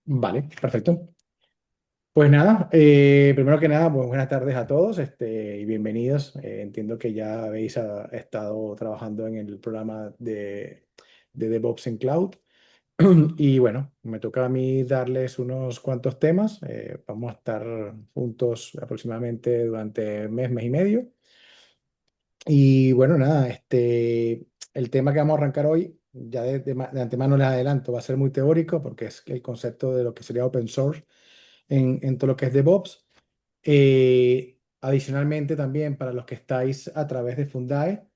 Vale, perfecto. Pues nada, primero que nada, pues buenas tardes a todos y bienvenidos. Entiendo que ya habéis estado trabajando en el programa de DevOps en Cloud. Y bueno, me toca a mí darles unos cuantos temas. Vamos a estar juntos aproximadamente durante mes, mes y medio. Y bueno, nada, el tema que vamos a arrancar hoy, ya de antemano les adelanto, va a ser muy teórico porque es el concepto de lo que sería open source en todo lo que es DevOps. Adicionalmente, también para los que estáis a través de Fundae,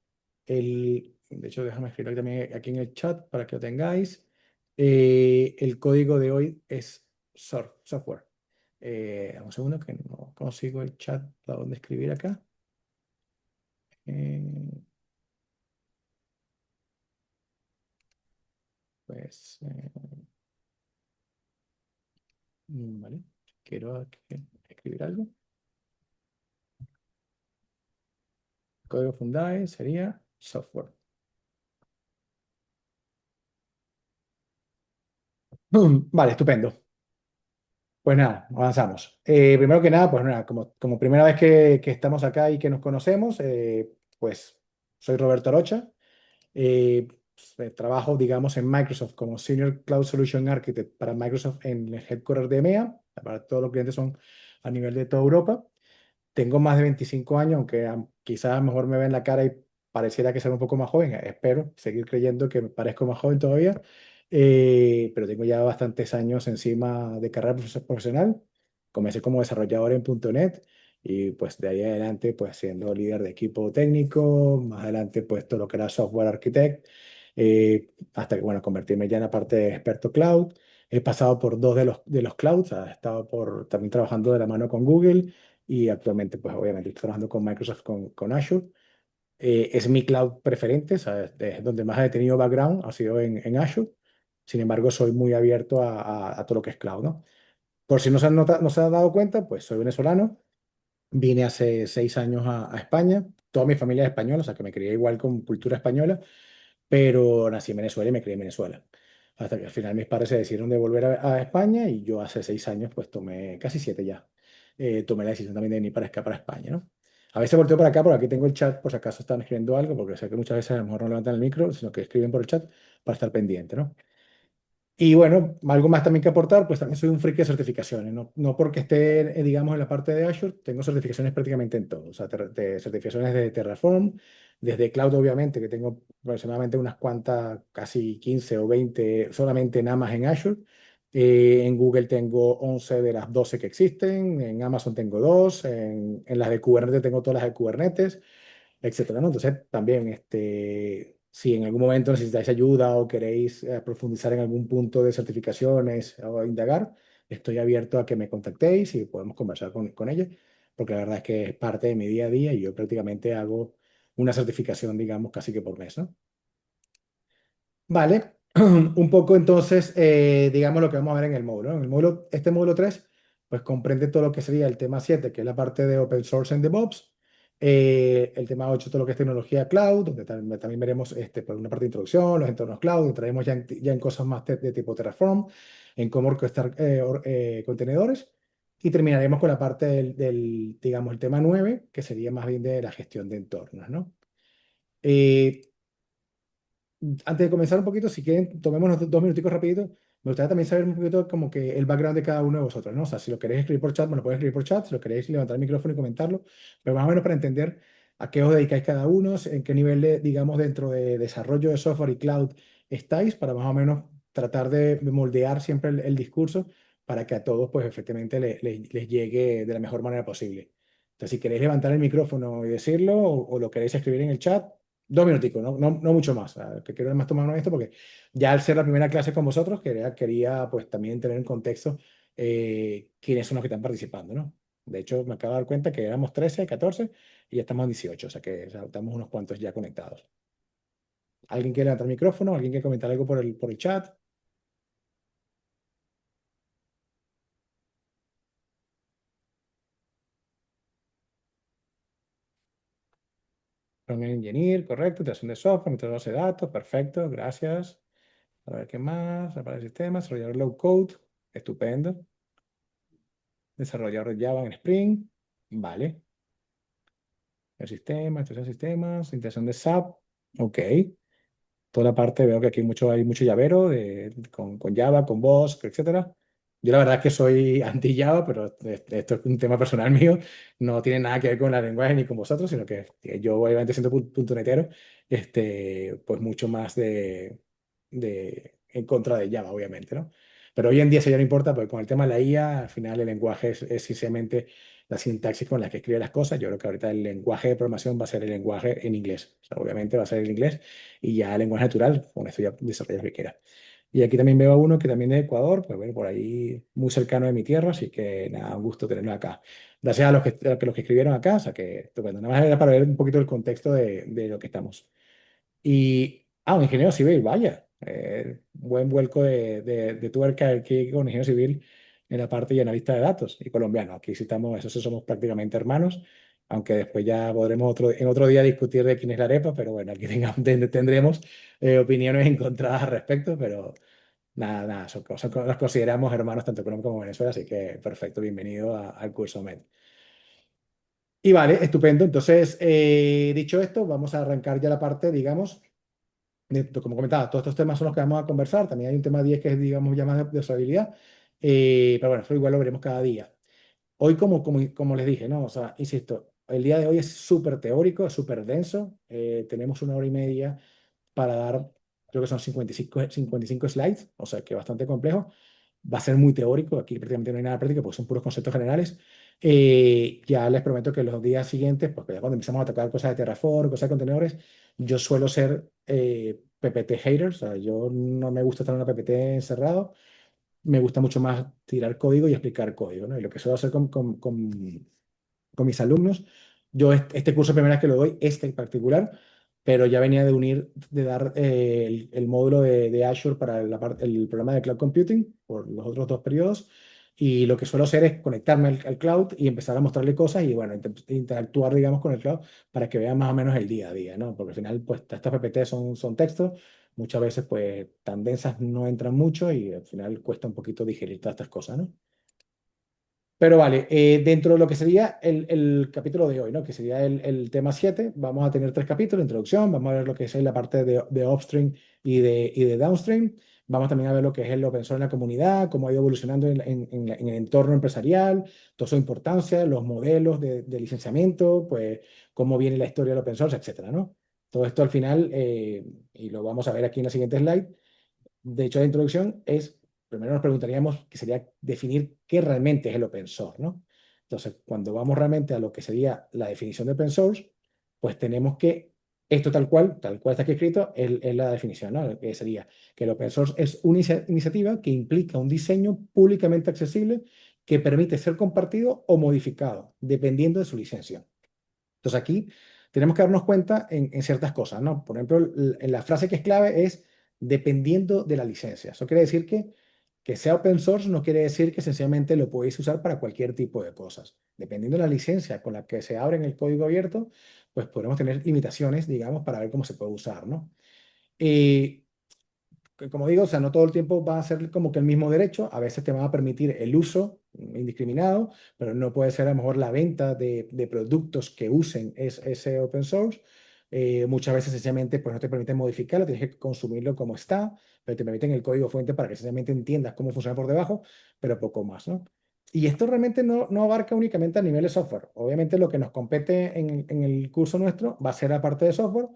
de hecho, déjame escribir también aquí en el chat para que lo tengáis. El código de hoy es software. Un segundo que no consigo el chat para dónde escribir acá. Eh, pues, vale, quiero escribir algo. El código Fundae sería software. Vale, estupendo. Pues nada, avanzamos. Primero que nada, pues nada, como primera vez que estamos acá y que nos conocemos, pues soy Roberto Arocha. Trabajo, digamos, en Microsoft como Senior Cloud Solution Architect para Microsoft en el headquarter de EMEA. Para todos los clientes son a nivel de toda Europa. Tengo más de 25 años, aunque quizás a lo mejor me ven la cara y pareciera que soy un poco más joven. Espero seguir creyendo que me parezco más joven todavía. Pero tengo ya bastantes años encima de carrera profesional. Comencé como desarrollador en .NET y pues de ahí adelante pues siendo líder de equipo técnico, más adelante pues todo lo que era software architect, hasta que bueno, convertirme ya en la parte de experto cloud. He pasado por dos de los clouds, he estado también trabajando de la mano con Google y actualmente, pues obviamente estoy trabajando con Microsoft, con Azure. Es mi cloud preferente, ¿sabes? Es donde más he tenido background, ha sido en Azure. Sin embargo, soy muy abierto a todo lo que es cloud, ¿no? Por si no se han dado cuenta, pues soy venezolano. Vine hace 6 años a España. Toda mi familia es española, o sea que me crié igual con cultura española, pero nací en Venezuela y me crié en Venezuela. Hasta que al final mis padres se decidieron de volver a España y yo hace 6 años, pues tomé, casi 7 ya, tomé la decisión también de venir para acá, para España, ¿no? A veces volteo para acá, por aquí tengo el chat, por si acaso están escribiendo algo, porque sé que muchas veces a lo mejor no levantan el micro, sino que escriben por el chat para estar pendiente, ¿no? Y bueno, algo más también que aportar, pues también soy un freak de certificaciones, no porque esté, digamos, en la parte de Azure, tengo certificaciones prácticamente en todo, o sea, de certificaciones de Terraform, desde Cloud obviamente, que tengo aproximadamente unas cuantas, casi 15 o 20 solamente nada más en Azure. En Google tengo 11 de las 12 que existen, en Amazon tengo 2, en las de Kubernetes tengo todas las de Kubernetes, etcétera, ¿no? Entonces, también, si en algún momento necesitáis ayuda o queréis profundizar en algún punto de certificaciones o indagar, estoy abierto a que me contactéis y podemos conversar con ella, porque la verdad es que es parte de mi día a día y yo prácticamente hago una certificación, digamos, casi que por mes, ¿no? Vale, un poco entonces, digamos lo que vamos a ver en el módulo, ¿no? En el módulo, este módulo 3 pues comprende todo lo que sería el tema 7 que es la parte de Open Source en DevOps, el tema 8 todo lo que es tecnología cloud, donde también veremos por una parte de introducción, los entornos cloud, entraremos ya en cosas más de tipo Terraform, en cómo orquestar contenedores, y terminaremos con la parte digamos, el tema 9 que sería más bien de la gestión de entornos, ¿no? Eh, Antes de comenzar un poquito, si quieren, tomémonos 2 minuticos rapidito. Me gustaría también saber un poquito como que el background de cada uno de vosotros, ¿no? O sea, si lo queréis escribir por chat, me lo podéis escribir por chat. Si lo queréis levantar el micrófono y comentarlo, pero más o menos para entender a qué os dedicáis cada uno, en qué nivel, digamos, dentro de desarrollo de software y cloud estáis, para más o menos tratar de moldear siempre el discurso para que a todos, pues, efectivamente les llegue de la mejor manera posible. Entonces, si queréis levantar el micrófono y decirlo, o lo queréis escribir en el chat, 2 minuticos, no mucho más. Que quiero más tomarnos esto porque ya al ser la primera clase con vosotros, quería pues también tener en contexto quiénes son los que están participando, ¿no? De hecho, me acabo de dar cuenta que éramos 13, 14 y ya estamos en 18, o sea, estamos unos cuantos ya conectados. ¿Alguien quiere levantar el micrófono? ¿Alguien quiere comentar algo por el chat? Un engineer, correcto, creación de software, metodología de datos, perfecto, gracias. A ver qué más, para el sistema, desarrollador low code. Estupendo. Desarrollador de Java en Spring. Vale. El sistema, instalación de sistemas, integración de SAP. Ok. Toda la parte, veo que aquí hay mucho llavero con Java, con Bosch, etcétera. Yo la verdad es que soy anti-Java, pero esto es un tema personal mío. No tiene nada que ver con la lenguaje ni con vosotros, sino que yo, obviamente, siendo puntonetero, pues mucho más en contra de Java, obviamente, ¿no? Pero hoy en día eso ya no importa, porque con el tema de la IA, al final el lenguaje es sencillamente la sintaxis con la que escribe las cosas. Yo creo que ahorita el lenguaje de programación va a ser el lenguaje en inglés. O sea, obviamente va a ser el inglés y ya lenguaje natural, con eso ya desarrolla lo que quiera. Y aquí también veo a uno que también es de Ecuador, pues bueno, por ahí muy cercano de mi tierra, así que nada, un gusto tenerlo acá. Gracias a los que escribieron acá, o sea que, estupendo. Nada más era para ver un poquito el contexto de lo que estamos. Un ingeniero civil, vaya. Buen vuelco de tuerca aquí con ingeniero civil en la parte de analista de datos y colombiano. Aquí sí estamos, eso sí somos prácticamente hermanos, aunque después ya podremos en otro día discutir de quién es la arepa, pero bueno, aquí tendremos opiniones encontradas al respecto, pero nada, nada, son cosas que nos consideramos hermanos tanto Colombia como Venezuela, así que perfecto, bienvenido al curso MED. Y vale, estupendo. Entonces, dicho esto, vamos a arrancar ya la parte, digamos como comentaba, todos estos temas son los que vamos a conversar. También hay un tema 10 que es, digamos, ya más de usabilidad. Pero bueno, eso igual lo veremos cada día. Hoy, como les dije, ¿no? O sea, insisto, el día de hoy es súper teórico, es súper denso. Tenemos 1 hora y media para dar, creo que son 55 slides, o sea que bastante complejo. Va a ser muy teórico, aquí prácticamente no hay nada práctico porque son puros conceptos generales. Ya les prometo que los días siguientes, pues ya cuando empezamos a tocar cosas de Terraform, cosas de contenedores, yo suelo ser PPT hater, o sea, yo no me gusta estar en una PPT encerrado, me gusta mucho más tirar código y explicar código, ¿no? Y lo que suelo hacer con mis alumnos. Yo este curso primera vez que lo doy, este en particular, pero ya venía de dar el módulo de Azure para el programa de Cloud Computing por los otros 2 periodos. Y lo que suelo hacer es conectarme al cloud y empezar a mostrarle cosas y, bueno, interactuar, digamos, con el cloud para que vean más o menos el día a día, ¿no? Porque al final, pues, estas PPT son textos, muchas veces, pues, tan densas no entran mucho y al final cuesta un poquito digerir todas estas cosas, ¿no? Pero vale, dentro de lo que sería el capítulo de hoy, ¿no? Que sería el tema 7, vamos a tener 3 capítulos, introducción, vamos a ver lo que es la parte de upstream y de downstream, vamos también a ver lo que es el open source en la comunidad, cómo ha ido evolucionando en el entorno empresarial, toda su importancia, los modelos de licenciamiento, pues cómo viene la historia del open source, etcétera, ¿no? Todo esto al final, y lo vamos a ver aquí en la siguiente slide. De hecho, la introducción primero nos preguntaríamos, que sería definir qué realmente es el open source, ¿no? Entonces, cuando vamos realmente a lo que sería la definición de open source, pues tenemos que, esto tal cual está aquí escrito, es la definición, ¿no? Que sería que el open source es una iniciativa que implica un diseño públicamente accesible que permite ser compartido o modificado, dependiendo de su licencia. Entonces aquí tenemos que darnos cuenta en ciertas cosas, ¿no? Por ejemplo, en la frase que es clave es dependiendo de la licencia. Eso quiere decir que sea open source no quiere decir que sencillamente lo podéis usar para cualquier tipo de cosas. Dependiendo de la licencia con la que se abre en el código abierto, pues podemos tener limitaciones, digamos, para ver cómo se puede usar, ¿no? Y como digo, o sea, no todo el tiempo va a ser como que el mismo derecho, a veces te van a permitir el uso indiscriminado, pero no puede ser a lo mejor la venta de productos que usen ese open source. Muchas veces sencillamente pues no te permiten modificarlo, tienes que consumirlo como está, pero te permiten el código fuente para que sencillamente entiendas cómo funciona por debajo, pero poco más, ¿no? Y esto realmente no abarca únicamente a nivel de software. Obviamente lo que nos compete en el curso nuestro va a ser la parte de software,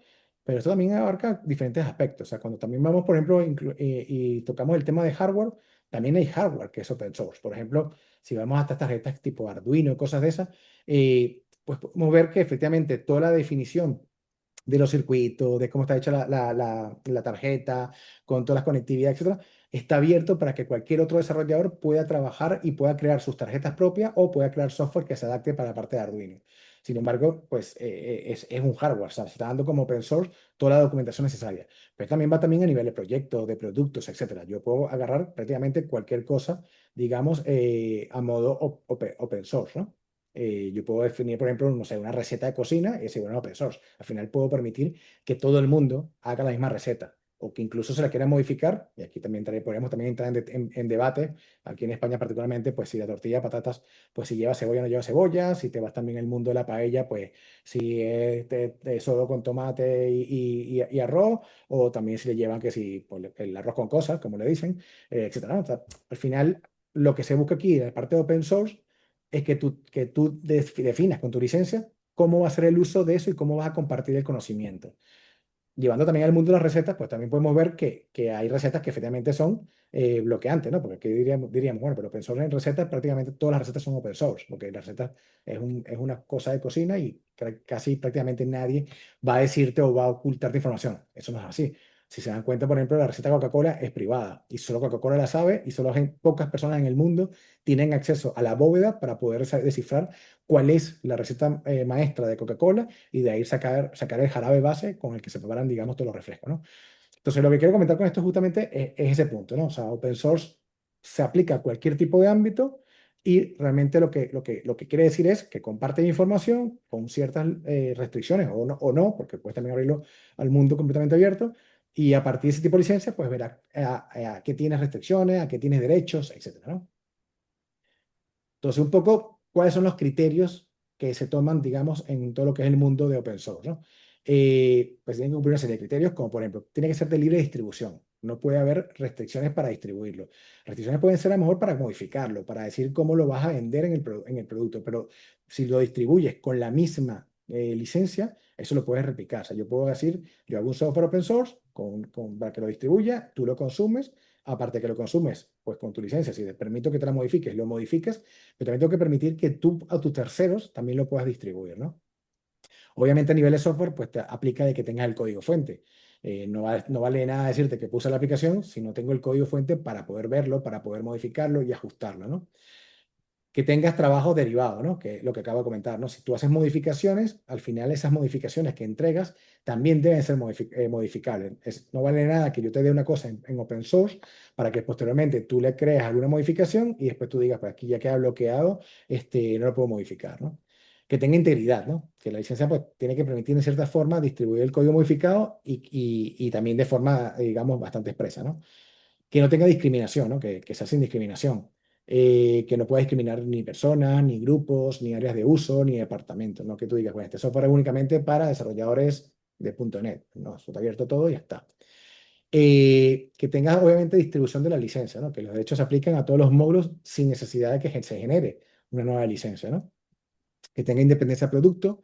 pero esto también abarca diferentes aspectos. O sea, cuando también vamos, por ejemplo, y tocamos el tema de hardware, también hay hardware que es open source. Por ejemplo, si vamos a estas tarjetas tipo Arduino, cosas de esas, pues podemos ver que efectivamente toda la definición de los circuitos, de cómo está hecha la tarjeta, con todas las conectividades, etcétera, está abierto para que cualquier otro desarrollador pueda trabajar y pueda crear sus tarjetas propias o pueda crear software que se adapte para la parte de Arduino. Sin embargo, pues es un hardware, o sea, se está dando como open source toda la documentación necesaria. Pero también va también a nivel de proyectos, de productos, etcétera. Yo puedo agarrar prácticamente cualquier cosa, digamos, a modo open source, ¿no? Yo puedo definir, por ejemplo, no sé, una receta de cocina y decir, bueno, open source. Al final puedo permitir que todo el mundo haga la misma receta. o que incluso se la quiera modificar, y aquí también podríamos también entrar en debate, aquí en España particularmente, pues si la tortilla de patatas, pues si lleva cebolla o no lleva cebolla, si te vas también al mundo de la paella, pues si es de solo con tomate y arroz, o también si le llevan que si pues, el arroz con cosas, como le dicen, etcétera, ¿no? O sea, al final, lo que se busca aquí en la parte de open source es que tú definas con tu licencia cómo va a ser el uso de eso y cómo vas a compartir el conocimiento. Llevando también al mundo de las recetas, pues también podemos ver que hay recetas que efectivamente son bloqueantes, ¿no? Porque aquí diríamos, bueno, pero open source en recetas, prácticamente todas las recetas son open source, porque la receta es una cosa de cocina y casi prácticamente nadie va a decirte o va a ocultarte información. Eso no es así. Si se dan cuenta, por ejemplo, la receta de Coca-Cola es privada y solo Coca-Cola la sabe y solo pocas personas en el mundo tienen acceso a la bóveda para poder descifrar cuál es la receta maestra de Coca-Cola y de ahí sacar el jarabe base con el que se preparan, digamos, todos los refrescos, ¿no? Entonces, lo que quiero comentar con esto justamente es ese punto, ¿no? O sea, open source se aplica a cualquier tipo de ámbito y realmente lo que quiere decir es que comparte información con ciertas restricciones o no, porque puedes también abrirlo al mundo completamente abierto y a partir de ese tipo de licencias, pues verás a qué tienes restricciones, a qué tienes derechos, etcétera, ¿no? Entonces, un poco, ¿cuáles son los criterios que se toman, digamos, en todo lo que es el mundo de open source, ¿no? Pues tienen que cumplir una serie de criterios, como por ejemplo, tiene que ser de libre distribución. No puede haber restricciones para distribuirlo. Restricciones pueden ser a lo mejor para modificarlo, para decir cómo lo vas a vender en el producto, pero si lo distribuyes con la misma licencia, eso lo puedes replicar. O sea, yo puedo decir, yo hago un software open source para que lo distribuya, tú lo consumes, aparte que lo consumes, pues con tu licencia, si te permito que te la modifiques, lo modificas, pero también tengo que permitir que tú a tus terceros también lo puedas distribuir, ¿no? Obviamente a nivel de software, pues te aplica de que tengas el código fuente. No vale nada decirte que puse la aplicación si no tengo el código fuente para poder verlo, para poder modificarlo y ajustarlo, ¿no? Que tengas trabajo derivado, ¿no? Que es lo que acabo de comentar, ¿no? Si tú haces modificaciones, al final esas modificaciones que entregas también deben ser modificables. No vale nada que yo te dé una cosa en open source para que posteriormente tú le crees alguna modificación y después tú digas, pues aquí ya queda bloqueado, no lo puedo modificar, ¿no? Que tenga integridad, ¿no? Que la licencia pues tiene que permitir en cierta forma distribuir el código modificado y también de forma, digamos, bastante expresa, ¿no? Que no tenga discriminación, ¿no? Que sea sin discriminación, que no pueda discriminar ni personas, ni grupos, ni áreas de uso, ni departamentos, ¿no? Que tú digas, bueno, este software es únicamente para desarrolladores de .NET, ¿no? Eso está abierto todo y ya está. Que tenga obviamente distribución de la licencia, ¿no? Que los derechos se apliquen a todos los módulos sin necesidad de que se genere una nueva licencia, ¿no? Que tenga independencia de producto,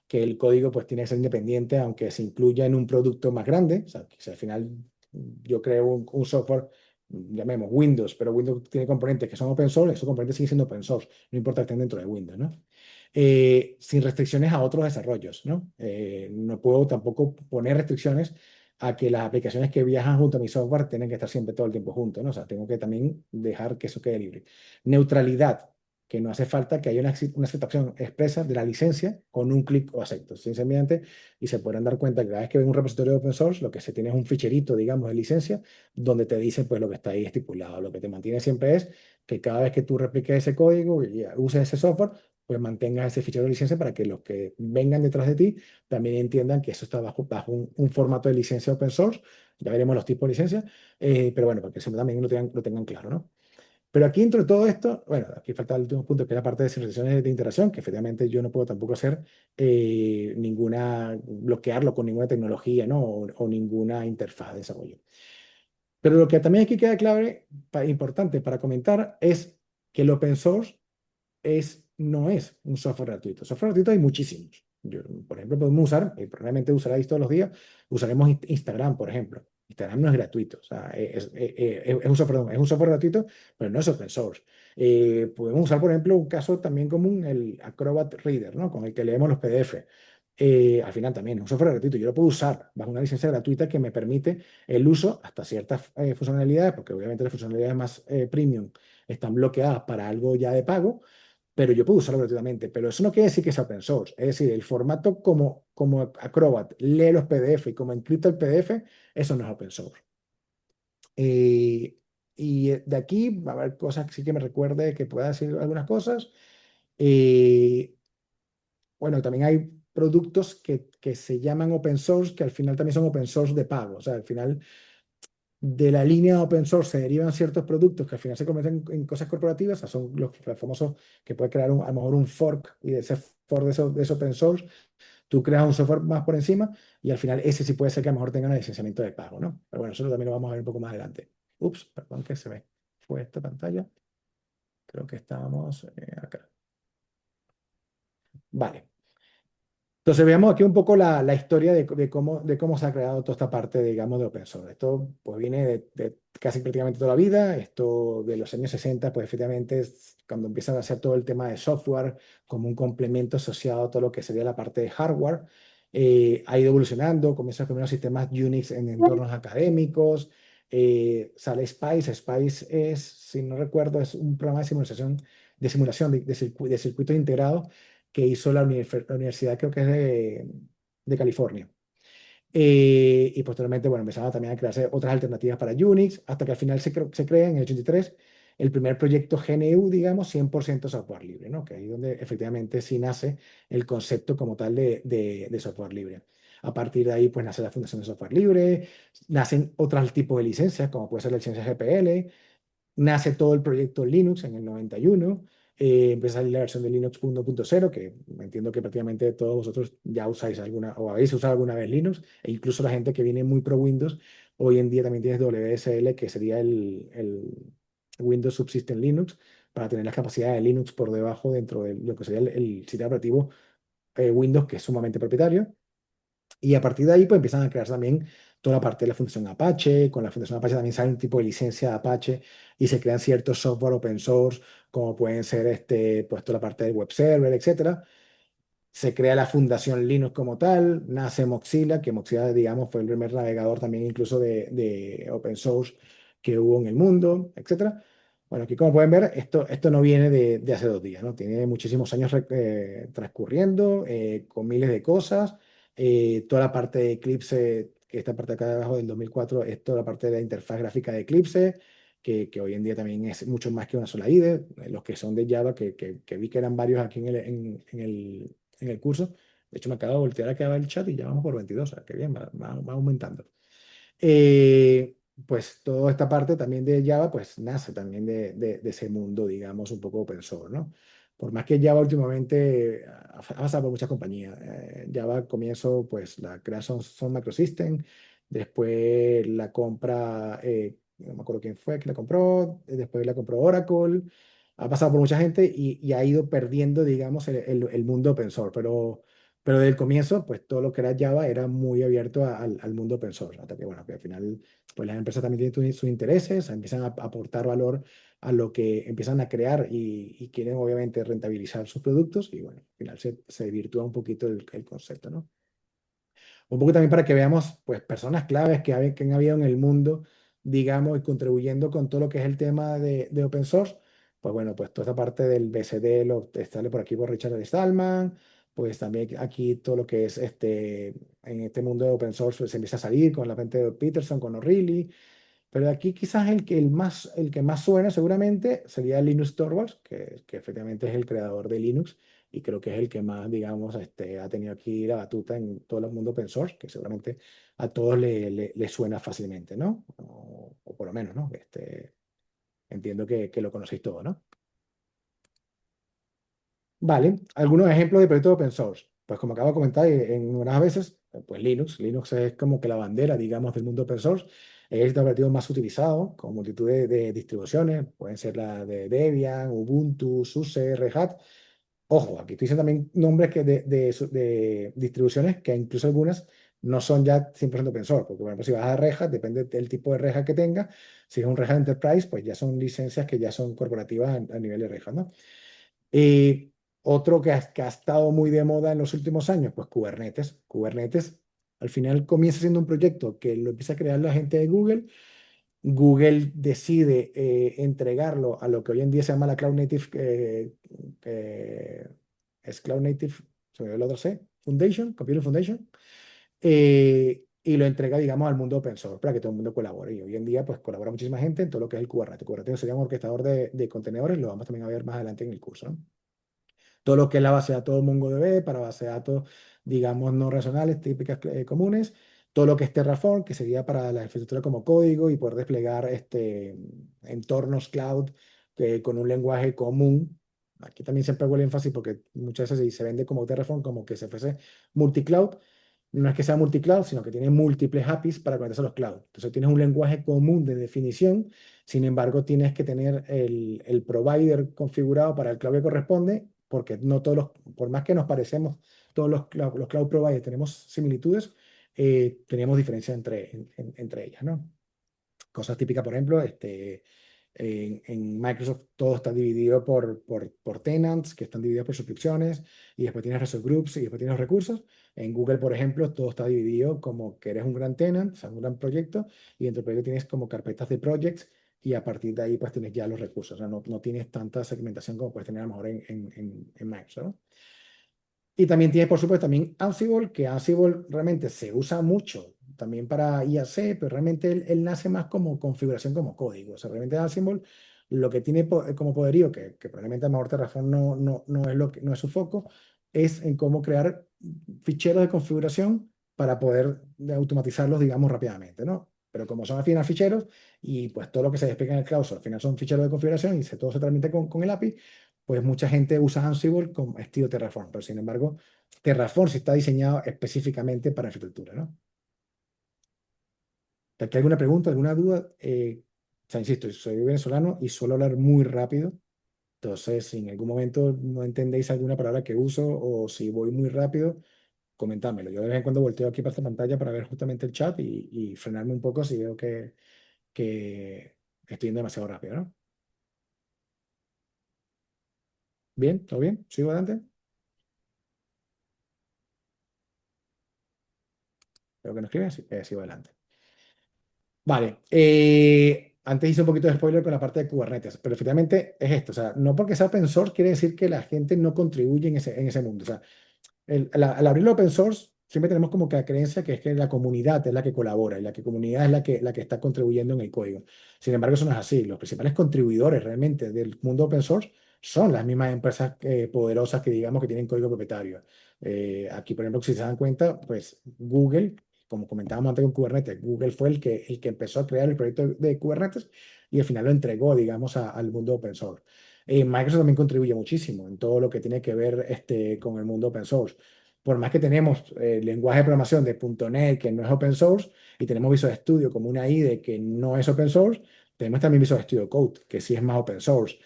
que el código pues tiene que ser independiente aunque se incluya en un producto más grande. O sea, que si al final yo creo un software, llamemos Windows, pero Windows tiene componentes que son open source, esos componentes siguen siendo open source, no importa que estén dentro de Windows, ¿no? Sin restricciones a otros desarrollos, ¿no? No puedo tampoco poner restricciones a que las aplicaciones que viajan junto a mi software tienen que estar siempre todo el tiempo juntos, ¿no? O sea, tengo que también dejar que eso quede libre. Neutralidad, que no hace falta que haya una aceptación expresa de la licencia con un clic o acepto, sencillamente, y se podrán dar cuenta que cada vez que ven un repositorio de open source, lo que se tiene es un ficherito, digamos, de licencia, donde te dice pues lo que está ahí estipulado. Lo que te mantiene siempre es que cada vez que tú repliques ese código y uses ese software, pues mantengas ese fichero de licencia para que los que vengan detrás de ti también entiendan que eso está bajo un formato de licencia open source. Ya veremos los tipos de licencia, pero bueno, para que siempre también lo tengan claro, ¿no? Pero aquí dentro de todo esto, bueno, aquí falta el último punto, que es la parte de sincronizaciones de interacción, que efectivamente yo no puedo tampoco hacer bloquearlo con ninguna tecnología, ¿no? O ninguna interfaz de desarrollo. Pero lo que también aquí queda clave, importante para comentar, es que el open source no es un software gratuito. Software gratuito hay muchísimos. Por ejemplo, podemos usar, y probablemente usaréis todos los días, usaremos Instagram, por ejemplo. Instagram no es gratuito, o sea, es un software gratuito, pero no es open source. Podemos usar, por ejemplo, un caso también común, el Acrobat Reader, ¿no? Con el que leemos los PDF. Al final también es un software gratuito, yo lo puedo usar bajo una licencia gratuita que me permite el uso hasta ciertas funcionalidades, porque obviamente las funcionalidades más premium están bloqueadas para algo ya de pago, pero yo puedo usarlo gratuitamente. Pero eso no quiere decir que sea open source. Es decir, el formato como Acrobat lee los PDF y como encripta el PDF, eso no es open source. Eh, y de aquí va a haber cosas que sí que me recuerde que pueda decir algunas cosas. Eh, bueno, también hay productos que se llaman open source, que al final también son open source de pago. O sea, al final de la línea open source se derivan ciertos productos que al final se convierten en cosas corporativas, o sea, son los famosos que puede crear a lo mejor un fork y de ese fork de ese open source, tú creas un software más por encima y al final ese sí puede ser que a lo mejor tenga un licenciamiento de pago, ¿no? Pero bueno, eso también lo vamos a ver un poco más adelante. Ups, perdón que se me fue esta pantalla. Creo que estábamos acá. Vale. Entonces veamos aquí un poco la historia de cómo se ha creado toda esta parte, digamos, de open source. Esto pues viene de casi prácticamente toda la vida. Esto de los años 60, pues efectivamente es cuando empiezan a hacer todo el tema de software como un complemento asociado a todo lo que sería la parte de hardware. Ha ido evolucionando, comienzan los primeros sistemas Unix en entornos académicos. Sale Spice. Spice es, si no recuerdo, es un programa de circuitos integrados que hizo la universidad, creo que es de California. Y posteriormente, bueno, empezaron también a crearse otras alternativas para Unix, hasta que al final se crea en el 83 el primer proyecto GNU, digamos, 100% software libre, ¿no? Que ahí donde efectivamente sí nace el concepto como tal de software libre. A partir de ahí, pues nace la Fundación de Software Libre, nacen otros tipos de licencias, como puede ser la licencia GPL, nace todo el proyecto Linux en el 91, empieza a salir la versión de Linux 1.0, que entiendo que prácticamente todos vosotros ya usáis alguna o habéis usado alguna vez Linux, e incluso la gente que viene muy pro Windows, hoy en día también tienes WSL, que sería el Windows Subsystem Linux, para tener las capacidades de Linux por debajo dentro de lo que sería el sistema operativo Windows, que es sumamente propietario. Y a partir de ahí, pues empiezan a crear también toda la parte de la Fundación Apache. Con la Fundación Apache también sale un tipo de licencia de Apache y se crean ciertos software open source, como pueden ser pues, toda la parte del web server, etcétera. Se crea la Fundación Linux como tal, nace Mozilla, que Mozilla, digamos, fue el primer navegador también incluso de open source que hubo en el mundo, etcétera. Bueno, aquí como pueden ver, esto no viene de hace 2 días, ¿no? Tiene muchísimos años transcurriendo, con miles de cosas. Toda la parte de Eclipse, que esta parte acá abajo del 2004, es toda la parte de la interfaz gráfica de Eclipse, que hoy en día también es mucho más que una sola IDE. Los que son de Java, que vi que eran varios aquí en el curso. De hecho, me acabo de voltear a quedar el chat y ya vamos por 22, o sea, que bien, va aumentando. Pues toda esta parte también de Java, pues nace también de ese mundo, digamos, un poco open source, ¿no? Por más que Java últimamente ha pasado por muchas compañías. Java al comienzo, pues la creación son Microsystem, después la compra, no me acuerdo quién fue que la compró, después la compró Oracle, ha pasado por mucha gente y ha ido perdiendo, digamos, el mundo open source, pero desde el comienzo, pues todo lo que era Java era muy abierto al mundo open source, hasta que, bueno, que al final, pues las empresas también tienen sus intereses, empiezan a aportar valor a lo que empiezan a crear y quieren obviamente rentabilizar sus productos y, bueno, al final se virtúa un poquito el concepto, ¿no? Un poco también para que veamos, pues, personas claves que han habido en el mundo, digamos, y contribuyendo con todo lo que es el tema de open source. Pues bueno, pues toda esta parte del BCD lo sale por aquí por Richard Stallman, pues también aquí todo lo que es en este mundo de open source pues, se empieza a salir con la gente de Peterson, con O'Reilly, pero aquí quizás el que más suena seguramente sería Linus Torvalds, que efectivamente es el creador de Linux y creo que es el que más, digamos, ha tenido aquí la batuta en todo el mundo open source, que seguramente a todos le suena fácilmente, ¿no? O por lo menos, ¿no? Entiendo que lo conocéis todo, ¿no? Vale, algunos ejemplos de proyectos open source. Pues como acabo de comentar en unas veces, pues Linux. Linux es como que la bandera, digamos, del mundo open source. Es el sistema operativo más utilizado con multitud de distribuciones. Pueden ser la de Debian, Ubuntu, SUSE, Red Hat. Ojo, aquí estoy diciendo también nombres de distribuciones que incluso algunas no son ya 100% open source. Porque, por ejemplo, si vas a Red Hat, depende del tipo de Red Hat que tenga. Si es un Red Hat Enterprise, pues ya son licencias que ya son corporativas a nivel de Red Hat, ¿no? Y otro que ha estado muy de moda en los últimos años, pues Kubernetes. Kubernetes al final comienza siendo un proyecto que lo empieza a crear la gente de Google. Google decide entregarlo a lo que hoy en día se llama la Cloud Native, es Cloud Native, se me olvidó el otro C, Foundation, Computing Foundation, y lo entrega, digamos, al mundo open source para que todo el mundo colabore. Y hoy en día, pues colabora muchísima gente en todo lo que es el Kubernetes. Kubernetes sería un orquestador de contenedores, lo vamos también a ver más adelante en el curso, ¿no? Todo lo que es la base de datos MongoDB para base de datos digamos, no relacionales, típicas comunes. Todo lo que es Terraform, que sería para la infraestructura como código y poder desplegar entornos cloud con un lenguaje común. Aquí también siempre hago el énfasis porque muchas veces se vende como Terraform como que se fuese multicloud. No es que sea multicloud, sino que tiene múltiples APIs para conectarse a los clouds. Entonces tienes un lenguaje común de definición, sin embargo tienes que tener el provider configurado para el cloud que corresponde, porque no todos por más que nos parecemos, todos los cloud providers tenemos similitudes, tenemos diferencias entre ellas, ¿no? Cosas típicas, por ejemplo, en Microsoft todo está dividido por tenants, que están divididos por suscripciones, y después tienes resource groups y después tienes los recursos. En Google, por ejemplo, todo está dividido como que eres un gran tenant, o sea, un gran proyecto, y dentro del proyecto tienes como carpetas de projects, y a partir de ahí pues tienes ya los recursos. O sea, no tienes tanta segmentación como puedes tener a lo mejor en Microsoft, ¿no? Y también tienes, por supuesto, también Ansible, que Ansible realmente se usa mucho también para IAC, pero realmente él nace más como configuración, como código. O sea, realmente Ansible lo que tiene como poderío, que probablemente a lo mejor Terraform no es no es su foco, es en cómo crear ficheros de configuración para poder automatizarlos, digamos, rápidamente, ¿no? Pero como son al final ficheros y pues todo lo que se despliega en el cloud, al final son ficheros de configuración y todo se transmite con el API, pues mucha gente usa Ansible como estilo Terraform, pero sin embargo, Terraform sí está diseñado específicamente para infraestructura, ¿no? ¿Hay alguna pregunta, alguna duda? O sea, insisto, soy venezolano y suelo hablar muy rápido, entonces si en algún momento no entendéis alguna palabra que uso o si voy muy rápido, comentádmelo. Yo de vez en cuando volteo aquí para esta pantalla para ver justamente el chat y frenarme un poco si veo que estoy yendo demasiado rápido, ¿no? ¿Bien? ¿Todo bien? ¿Sigo adelante? Veo que no escriben, sí, sigo adelante. Vale, antes hice un poquito de spoiler con la parte de Kubernetes, pero efectivamente es esto, o sea, no porque sea open source quiere decir que la gente no contribuye en ese mundo, o sea, al abrir el open source siempre tenemos como que la creencia que es que la comunidad es la que colabora y la que comunidad es la que está contribuyendo en el código. Sin embargo, eso no es así, los principales contribuidores realmente del mundo open source son las mismas empresas poderosas que digamos que tienen código propietario. Aquí, por ejemplo, si se dan cuenta, pues Google como comentábamos antes con Kubernetes, Google fue el que empezó a crear el proyecto de Kubernetes y al final lo entregó, digamos, al mundo open source. Microsoft también contribuye muchísimo en todo lo que tiene que ver con el mundo open source. Por más que tenemos lenguaje de programación de .NET que no es open source y tenemos Visual Studio como una IDE que no es open source, tenemos también Visual Studio Code, que sí es más open source.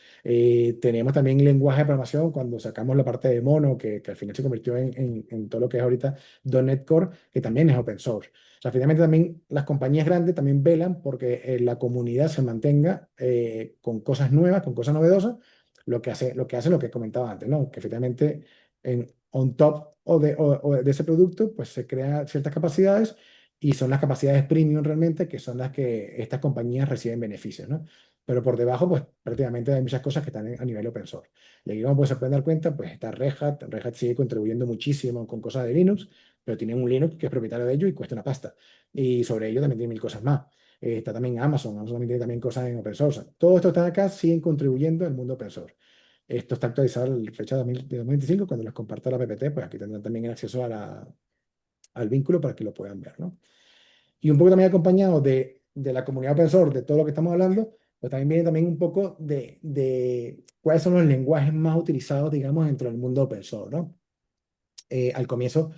Tenemos también lenguaje de programación cuando sacamos la parte de Mono, que al final se convirtió en todo lo que es ahorita .NET Core, que también es open source. O sea, finalmente también las compañías grandes también velan porque la comunidad se mantenga con cosas nuevas, con cosas novedosas, lo que hace lo que comentaba antes, ¿no? Que efectivamente on top o de ese producto, pues se crean ciertas capacidades y son las capacidades premium realmente, que son las que estas compañías reciben beneficios, ¿no? Pero por debajo, pues prácticamente hay muchas cosas que están a nivel open source. Y aquí, como se pueden dar cuenta, pues está Red Hat. Red Hat sigue contribuyendo muchísimo con cosas de Linux, pero tiene un Linux que es propietario de ello y cuesta una pasta. Y sobre ello también tiene mil cosas más. Está también Amazon. Amazon también tiene también cosas en open source. Todo esto está acá, siguen contribuyendo al mundo open source. Esto está actualizado a la fecha de 2025. Cuando les comparta la PPT, pues aquí tendrán también el acceso al vínculo para que lo puedan ver, ¿no? Y un poco también acompañado de la comunidad open source, de todo lo que estamos hablando, pues también viene también un poco de cuáles son los lenguajes más utilizados, digamos, dentro del mundo open source, ¿no? Al comienzo,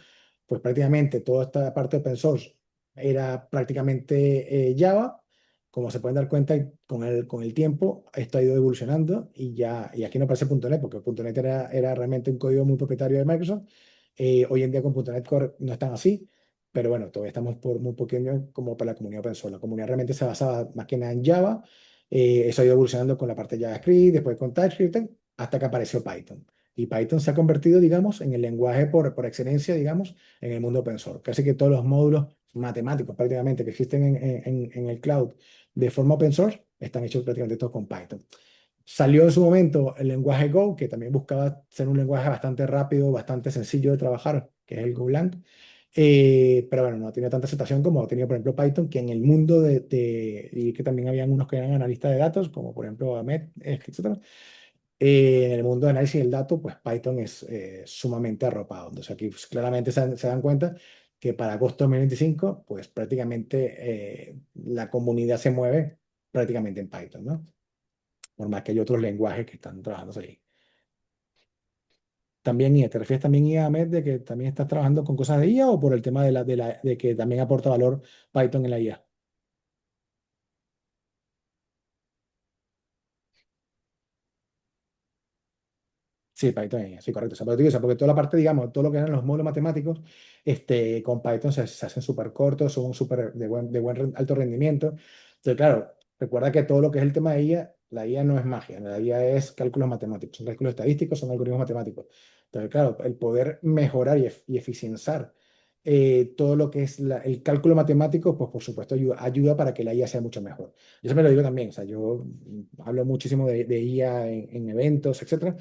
pues prácticamente toda esta parte open source era prácticamente Java. Como se pueden dar cuenta, con el tiempo esto ha ido evolucionando y aquí no parece .NET, porque .NET era realmente un código muy propietario de Microsoft. Hoy en día con .NET Core no están así, pero bueno, todavía estamos por muy pequeños como para la comunidad open source. La comunidad realmente se basaba más que nada en Java. Eso ha ido evolucionando con la parte de JavaScript, después con TypeScript, hasta que apareció Python. Y Python se ha convertido, digamos, en el lenguaje por excelencia, digamos, en el mundo open source. Casi que todos los módulos matemáticos prácticamente que existen en el cloud de forma open source están hechos prácticamente todos con Python. Salió en su momento el lenguaje Go, que también buscaba ser un lenguaje bastante rápido, bastante sencillo de trabajar, que es el Golang. Pero bueno, no tiene tanta aceptación como ha tenido, por ejemplo, Python, que en el mundo y que también habían unos que eran analistas de datos, como por ejemplo Ahmed, etc., En el mundo de análisis del dato, pues Python es sumamente arropado. Entonces aquí pues, claramente se dan cuenta que para agosto de 2025, pues prácticamente la comunidad se mueve prácticamente en Python, ¿no? Por más que hay otros lenguajes que están trabajando ahí. También IA, ¿te refieres también IA, Ahmed, de que también estás trabajando con cosas de IA o por el tema de que también aporta valor Python en la IA? Sí, Python, sí, correcto. O sea, pero te digo, o sea, porque toda la parte, digamos, todo lo que eran los módulos matemáticos, con Python se hacen súper cortos, son súper alto rendimiento. Entonces, claro, recuerda que todo lo que es el tema de IA, la IA no es magia, la IA es cálculos matemáticos, son cálculos estadísticos, son algoritmos matemáticos. Entonces, claro, el poder mejorar y eficienciar todo lo que es el cálculo matemático, pues por supuesto ayuda para que la IA sea mucho mejor. Yo siempre lo digo también, o sea, yo hablo muchísimo de IA en eventos, etcétera.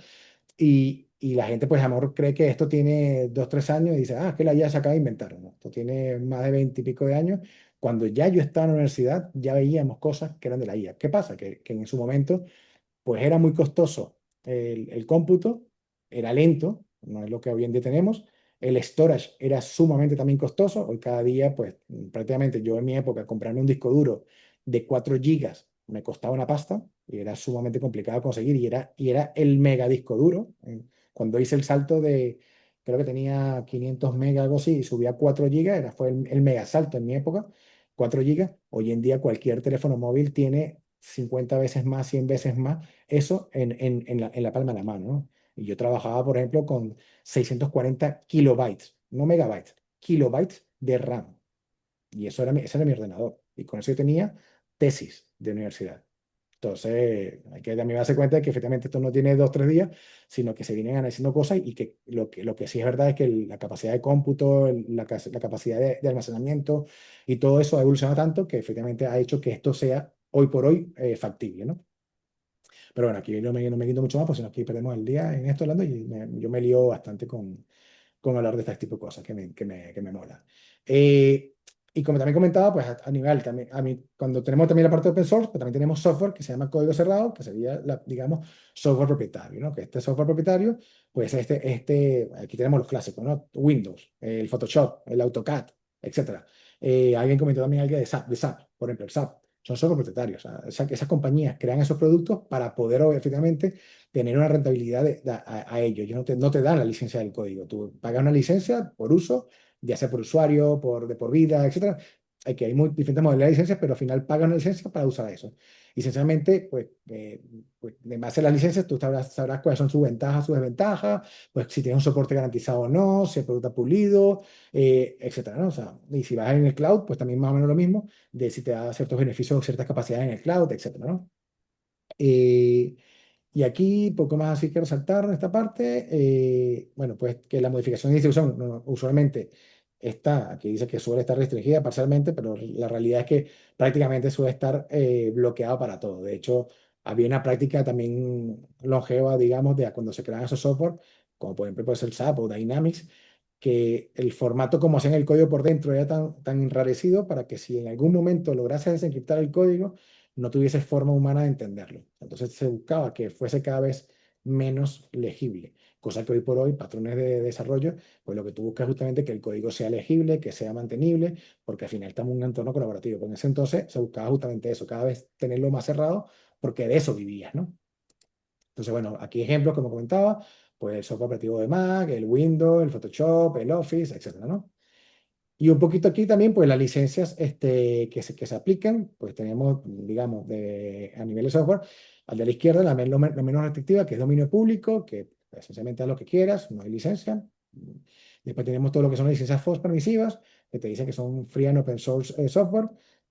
Y la gente, pues, a lo mejor cree que esto tiene 2, 3 años y dice, es que la IA se acaba de inventar, ¿no? Esto tiene más de 20 y pico de años. Cuando ya yo estaba en la universidad, ya veíamos cosas que eran de la IA. ¿Qué pasa? Que en su momento pues era muy costoso el cómputo, era lento, no es lo que hoy en día tenemos. El storage era sumamente también costoso. Hoy cada día, pues prácticamente yo en mi época comprarme un disco duro de 4 gigas me costaba una pasta y era sumamente complicado conseguir y era el mega disco duro. Cuando hice el salto de, creo que tenía 500 megas, algo así, y subía a 4 gigas, fue el mega salto en mi época, 4 gigas. Hoy en día cualquier teléfono móvil tiene 50 veces más, 100 veces más eso en la palma de la mano, ¿no? Y yo trabajaba, por ejemplo, con 640 kilobytes, no megabytes, kilobytes de RAM. Y ese era mi ordenador. Y con eso yo tenía tesis de universidad. Entonces, hay que también darse cuenta de que efectivamente esto no tiene 2, 3 días, sino que se vienen analizando cosas y que lo que sí es verdad es que la capacidad de cómputo, la capacidad de almacenamiento y todo eso ha evolucionado tanto que efectivamente ha hecho que esto sea hoy por hoy factible, ¿no? Pero bueno, aquí no me quito mucho más, pues si no aquí perdemos el día en esto hablando y yo me lío bastante con hablar de este tipo de cosas que me mola. Eh, y como también comentaba, pues a nivel también, cuando tenemos también la parte de open source, pues también tenemos software que se llama código cerrado, que sería, digamos, software propietario, ¿no? Que este software propietario, pues aquí tenemos los clásicos, ¿no? Windows, el Photoshop, el AutoCAD, etcétera. Alguien comentó también algo de SAP, por ejemplo, el SAP. Son software propietarios. O sea, esas compañías crean esos productos para poder, efectivamente, tener una rentabilidad a ellos. Ellos no te dan la licencia del código. Tú pagas una licencia por uso, ya sea por usuario, de por vida, etcétera. Hay muy diferentes modelos de licencias, pero al final pagas una licencia para usar eso. Y sinceramente, pues en base a las licencias, tú sabrás cuáles son sus ventajas, sus desventajas, pues si tienes un soporte garantizado o no, si el producto está pulido, etcétera, ¿no? O sea, y si vas en el cloud, pues también más o menos lo mismo, de si te da ciertos beneficios o ciertas capacidades en el cloud, etcétera, ¿no? Eh, y aquí, poco más así que resaltar en esta parte, bueno, pues que la modificación de distribución usualmente aquí dice que suele estar restringida parcialmente, pero la realidad es que prácticamente suele estar bloqueado para todo. De hecho, había una práctica también longeva, digamos, de cuando se crean esos software, como por ejemplo puede ser SAP o Dynamics, que el formato como hacían el código por dentro era tan enrarecido para que si en algún momento lograses desencriptar el código, no tuviese forma humana de entenderlo. Entonces se buscaba que fuese cada vez menos legible, cosa que hoy por hoy, patrones de desarrollo, pues lo que tú buscas es justamente que el código sea legible, que sea mantenible, porque al final estamos en un entorno colaborativo. Pues en ese entonces se buscaba justamente eso, cada vez tenerlo más cerrado, porque de eso vivías, ¿no? Entonces, bueno, aquí ejemplos, como comentaba, pues el software operativo de Mac, el Windows, el Photoshop, el Office, etcétera, ¿no? Y un poquito aquí también, pues las licencias que se aplican, pues tenemos, digamos, a nivel de software, al de la izquierda, la menos restrictiva, que es dominio público, que esencialmente haz lo que quieras, no hay licencia. Después tenemos todo lo que son las licencias FOSS permisivas, que te dicen que son free and open source software,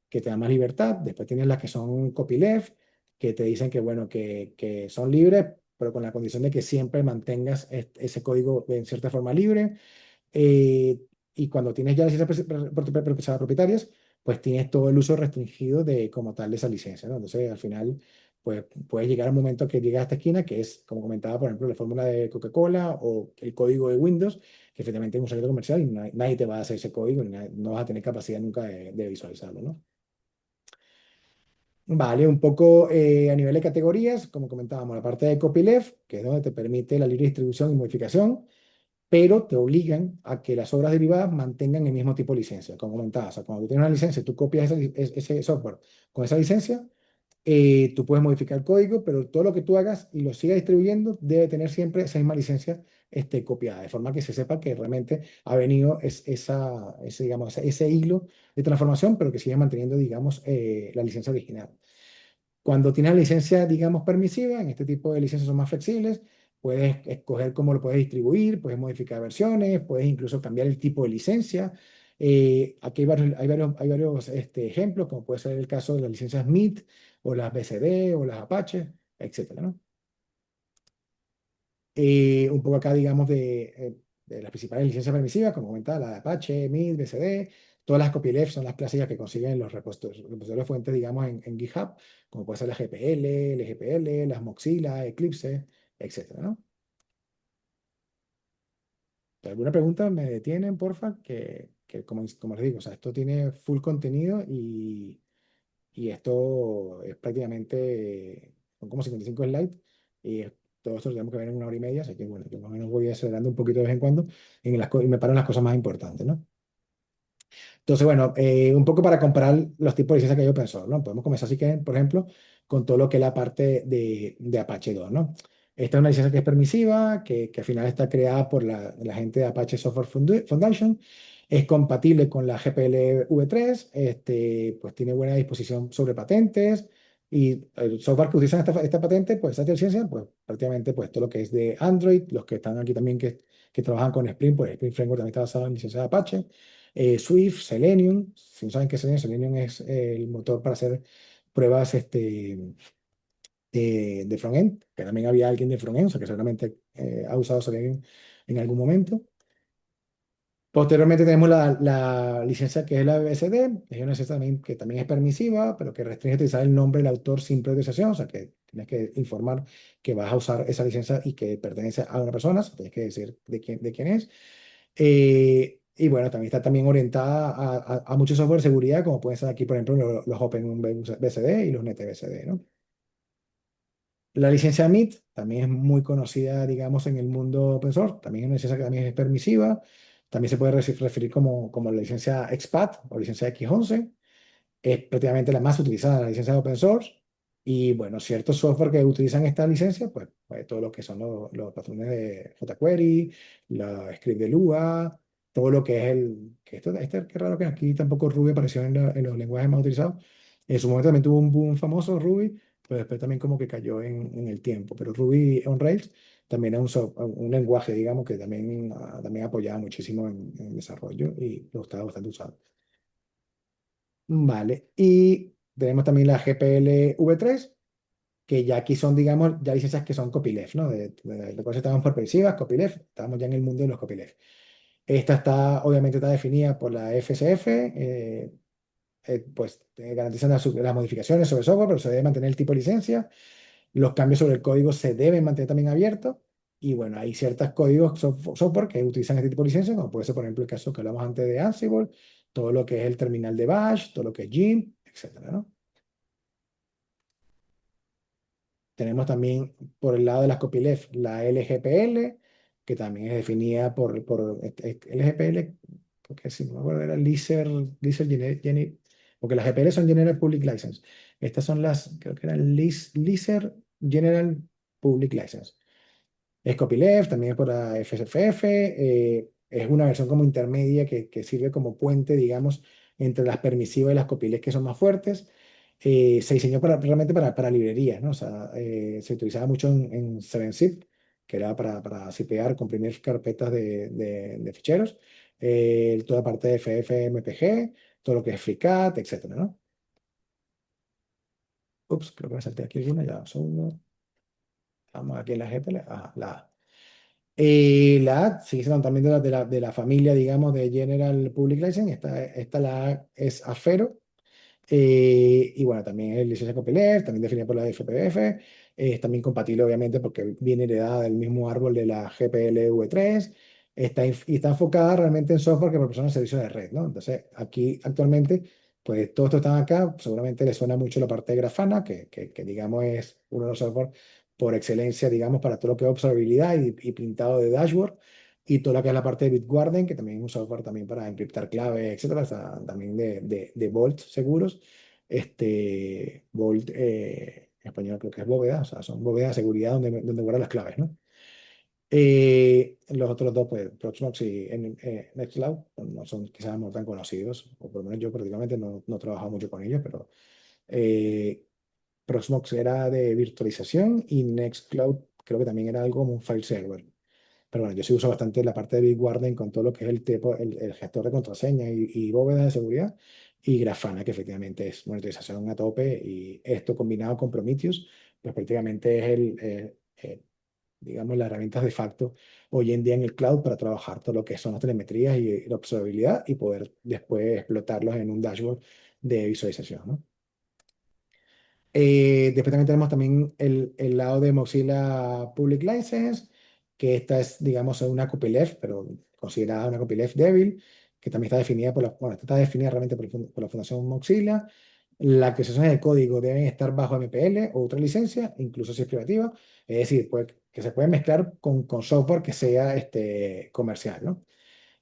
que te dan más libertad. Después tienes las que son copyleft, que te dicen que, bueno, que son libres, pero con la condición de que siempre mantengas ese código en cierta forma libre. Eh, y cuando tienes ya licencias propietarias, pues tienes todo el uso restringido de como tal de esa licencia, ¿no? Entonces, al final, pues puedes llegar a un momento que llegas a esta esquina, que es, como comentaba, por ejemplo, la fórmula de Coca-Cola o el código de Windows, que efectivamente es un secreto comercial y nadie te va a hacer ese código y no vas a tener capacidad nunca de visualizarlo, ¿no? Vale, un poco a nivel de categorías, como comentábamos, la parte de copyleft, que es donde te permite la libre distribución y modificación, pero te obligan a que las obras derivadas mantengan el mismo tipo de licencia. Como comentaba, o sea, cuando tú tienes una licencia, tú copias ese software con esa licencia, tú puedes modificar el código, pero todo lo que tú hagas y lo sigas distribuyendo debe tener siempre esa misma licencia copiada, de forma que se sepa que realmente ha venido digamos, ese hilo de transformación, pero que sigue manteniendo, digamos, la licencia original. Cuando tienes la licencia, digamos, permisiva, en este tipo de licencias son más flexibles, puedes escoger cómo lo puedes distribuir, puedes modificar versiones, puedes incluso cambiar el tipo de licencia. Aquí hay varios ejemplos, como puede ser el caso de las licencias MIT o las BCD o las Apache, etcétera, ¿no? Un poco acá, digamos, de las principales licencias permisivas, como comentaba, la de Apache, MIT, BCD. Todas las copyleft son las clásicas que consiguen en los repositorios de fuentes, digamos, en GitHub, como puede ser la GPL, LGPL, las Mozilla, Eclipse, etcétera, ¿no? ¿Alguna pregunta me detienen, porfa? Que como les digo, o sea, esto tiene full contenido y esto es prácticamente, son como 55 slides y todo esto lo tenemos que ver en 1 hora y media, así que bueno, yo más o menos voy acelerando un poquito de vez en cuando y me paro en las cosas más importantes, ¿no? Entonces, bueno, un poco para comparar los tipos de licencias que hay open source, ¿no? Podemos comenzar, si quieren, por ejemplo, con todo lo que es la parte de Apache 2, ¿no? Esta es una licencia que es permisiva, que al final está creada por la gente de Apache Software Foundation. Es compatible con la GPL v3, pues tiene buena disposición sobre patentes y el software que utilizan esta patente, pues esta licencia, pues prácticamente pues todo lo que es de Android, los que están aquí también que trabajan con Spring, pues Spring Framework también está basado en licencia de Apache. Swift, Selenium. Si no saben qué es Selenium, Selenium es el motor para hacer pruebas de frontend, que también había alguien de frontend, o sea que seguramente ha usado Selenium en algún momento. Posteriormente tenemos la licencia que es la BSD, es una licencia también, que también es permisiva, pero que restringe utilizar el nombre del autor sin priorización, o sea que tienes que informar que vas a usar esa licencia y que pertenece a una persona, o sea, tienes que decir de quién es. Y bueno, también está también orientada a mucho software de seguridad, como pueden ser aquí, por ejemplo, los OpenBSD y los NetBSD, ¿no? La licencia MIT también es muy conocida, digamos, en el mundo open source. También es una licencia que también es permisiva. También se puede referir como la licencia expat o licencia X11. Es prácticamente la más utilizada, la licencia de open source. Y bueno, ciertos software que utilizan esta licencia, pues todo lo que son los patrones de jQuery, la script de Lua, todo lo que es que qué raro que aquí tampoco Ruby apareció en los lenguajes más utilizados. En su momento también tuvo un boom famoso Ruby, pero después también como que cayó en el tiempo. Pero Ruby on Rails también es un lenguaje, digamos, que también apoyaba muchísimo en desarrollo y lo estaba bastante usado. Vale, y tenemos también la GPL v3, que ya aquí son, digamos, ya licencias que son copyleft, ¿no? De cosas estamos por permisivas, copyleft, estamos ya en el mundo de los copyleft. Esta obviamente está definida por la FSF, pues garantizan las modificaciones sobre software, pero se debe mantener el tipo de licencia. Los cambios sobre el código se deben mantener también abiertos. Y bueno, hay ciertos códigos software que utilizan este tipo de licencia, como puede ser, por ejemplo, el caso que hablamos antes de Ansible, todo lo que es el terminal de Bash, todo lo que es Gim, etcétera, ¿no? Tenemos también por el lado de las copyleft la LGPL, que también es definida por LGPL, porque si no me acuerdo era porque las GPL son General Public License. Estas son creo que eran Lizer General Public License. Es copyleft, también es por la FSFF, es una versión como intermedia que sirve como puente, digamos, entre las permisivas y las copyleft que son más fuertes. Se diseñó realmente para librerías, ¿no? O sea, se utilizaba mucho en 7-zip, que era para zipear, comprimir carpetas de ficheros, toda parte de FFmpeg, todo lo que es FreeCAD, etcétera, ¿no? Ups, creo que me salté aquí alguna, ya, un segundo. Vamos aquí en la GPL, la A. La A sigue siendo también de la familia, digamos, de General Public License. Esta la A es AFERO. Y bueno, también es licencia copyleft, también definida por la FPF. Es también compatible, obviamente, porque viene heredada del mismo árbol de la GPL v3. Y está enfocada realmente en software que proporciona servicios de red, ¿no? Entonces, aquí actualmente Pues todo esto está acá, seguramente le suena mucho la parte de Grafana, que digamos es uno de los software por excelencia, digamos, para todo lo que es observabilidad y pintado de dashboard, y todo lo que es la parte de Bitwarden, que también es un software también para encriptar claves, etcétera, o sea, también de Vault seguros. Vault, en español creo que es bóveda, o sea, son bóvedas de seguridad donde guardan las claves, ¿no? Los otros dos, pues Proxmox y Nextcloud, pues, no son quizás no tan conocidos, o por lo menos yo prácticamente no he trabajado mucho con ellos, pero eh, Proxmox era de virtualización y Nextcloud creo que también era algo como un file server. Pero bueno, yo sí uso bastante la parte de Bitwarden con todo lo que es el gestor de contraseña y bóvedas de seguridad, y Grafana, que efectivamente es monetización a tope, y esto combinado con Prometheus, pues prácticamente es digamos, las herramientas de facto hoy en día en el cloud para trabajar todo lo que son las telemetrías y la observabilidad y poder después explotarlos en un dashboard de visualización, ¿no? Después también tenemos también el lado de Mozilla Public License, que esta es, digamos, una copyleft, pero considerada una copyleft débil, que también está definida bueno, esta está definida realmente por la Fundación Mozilla. Las actualizaciones de código deben estar bajo MPL o otra licencia, incluso si es privativa, es decir, que se puede mezclar con software que sea comercial, ¿no?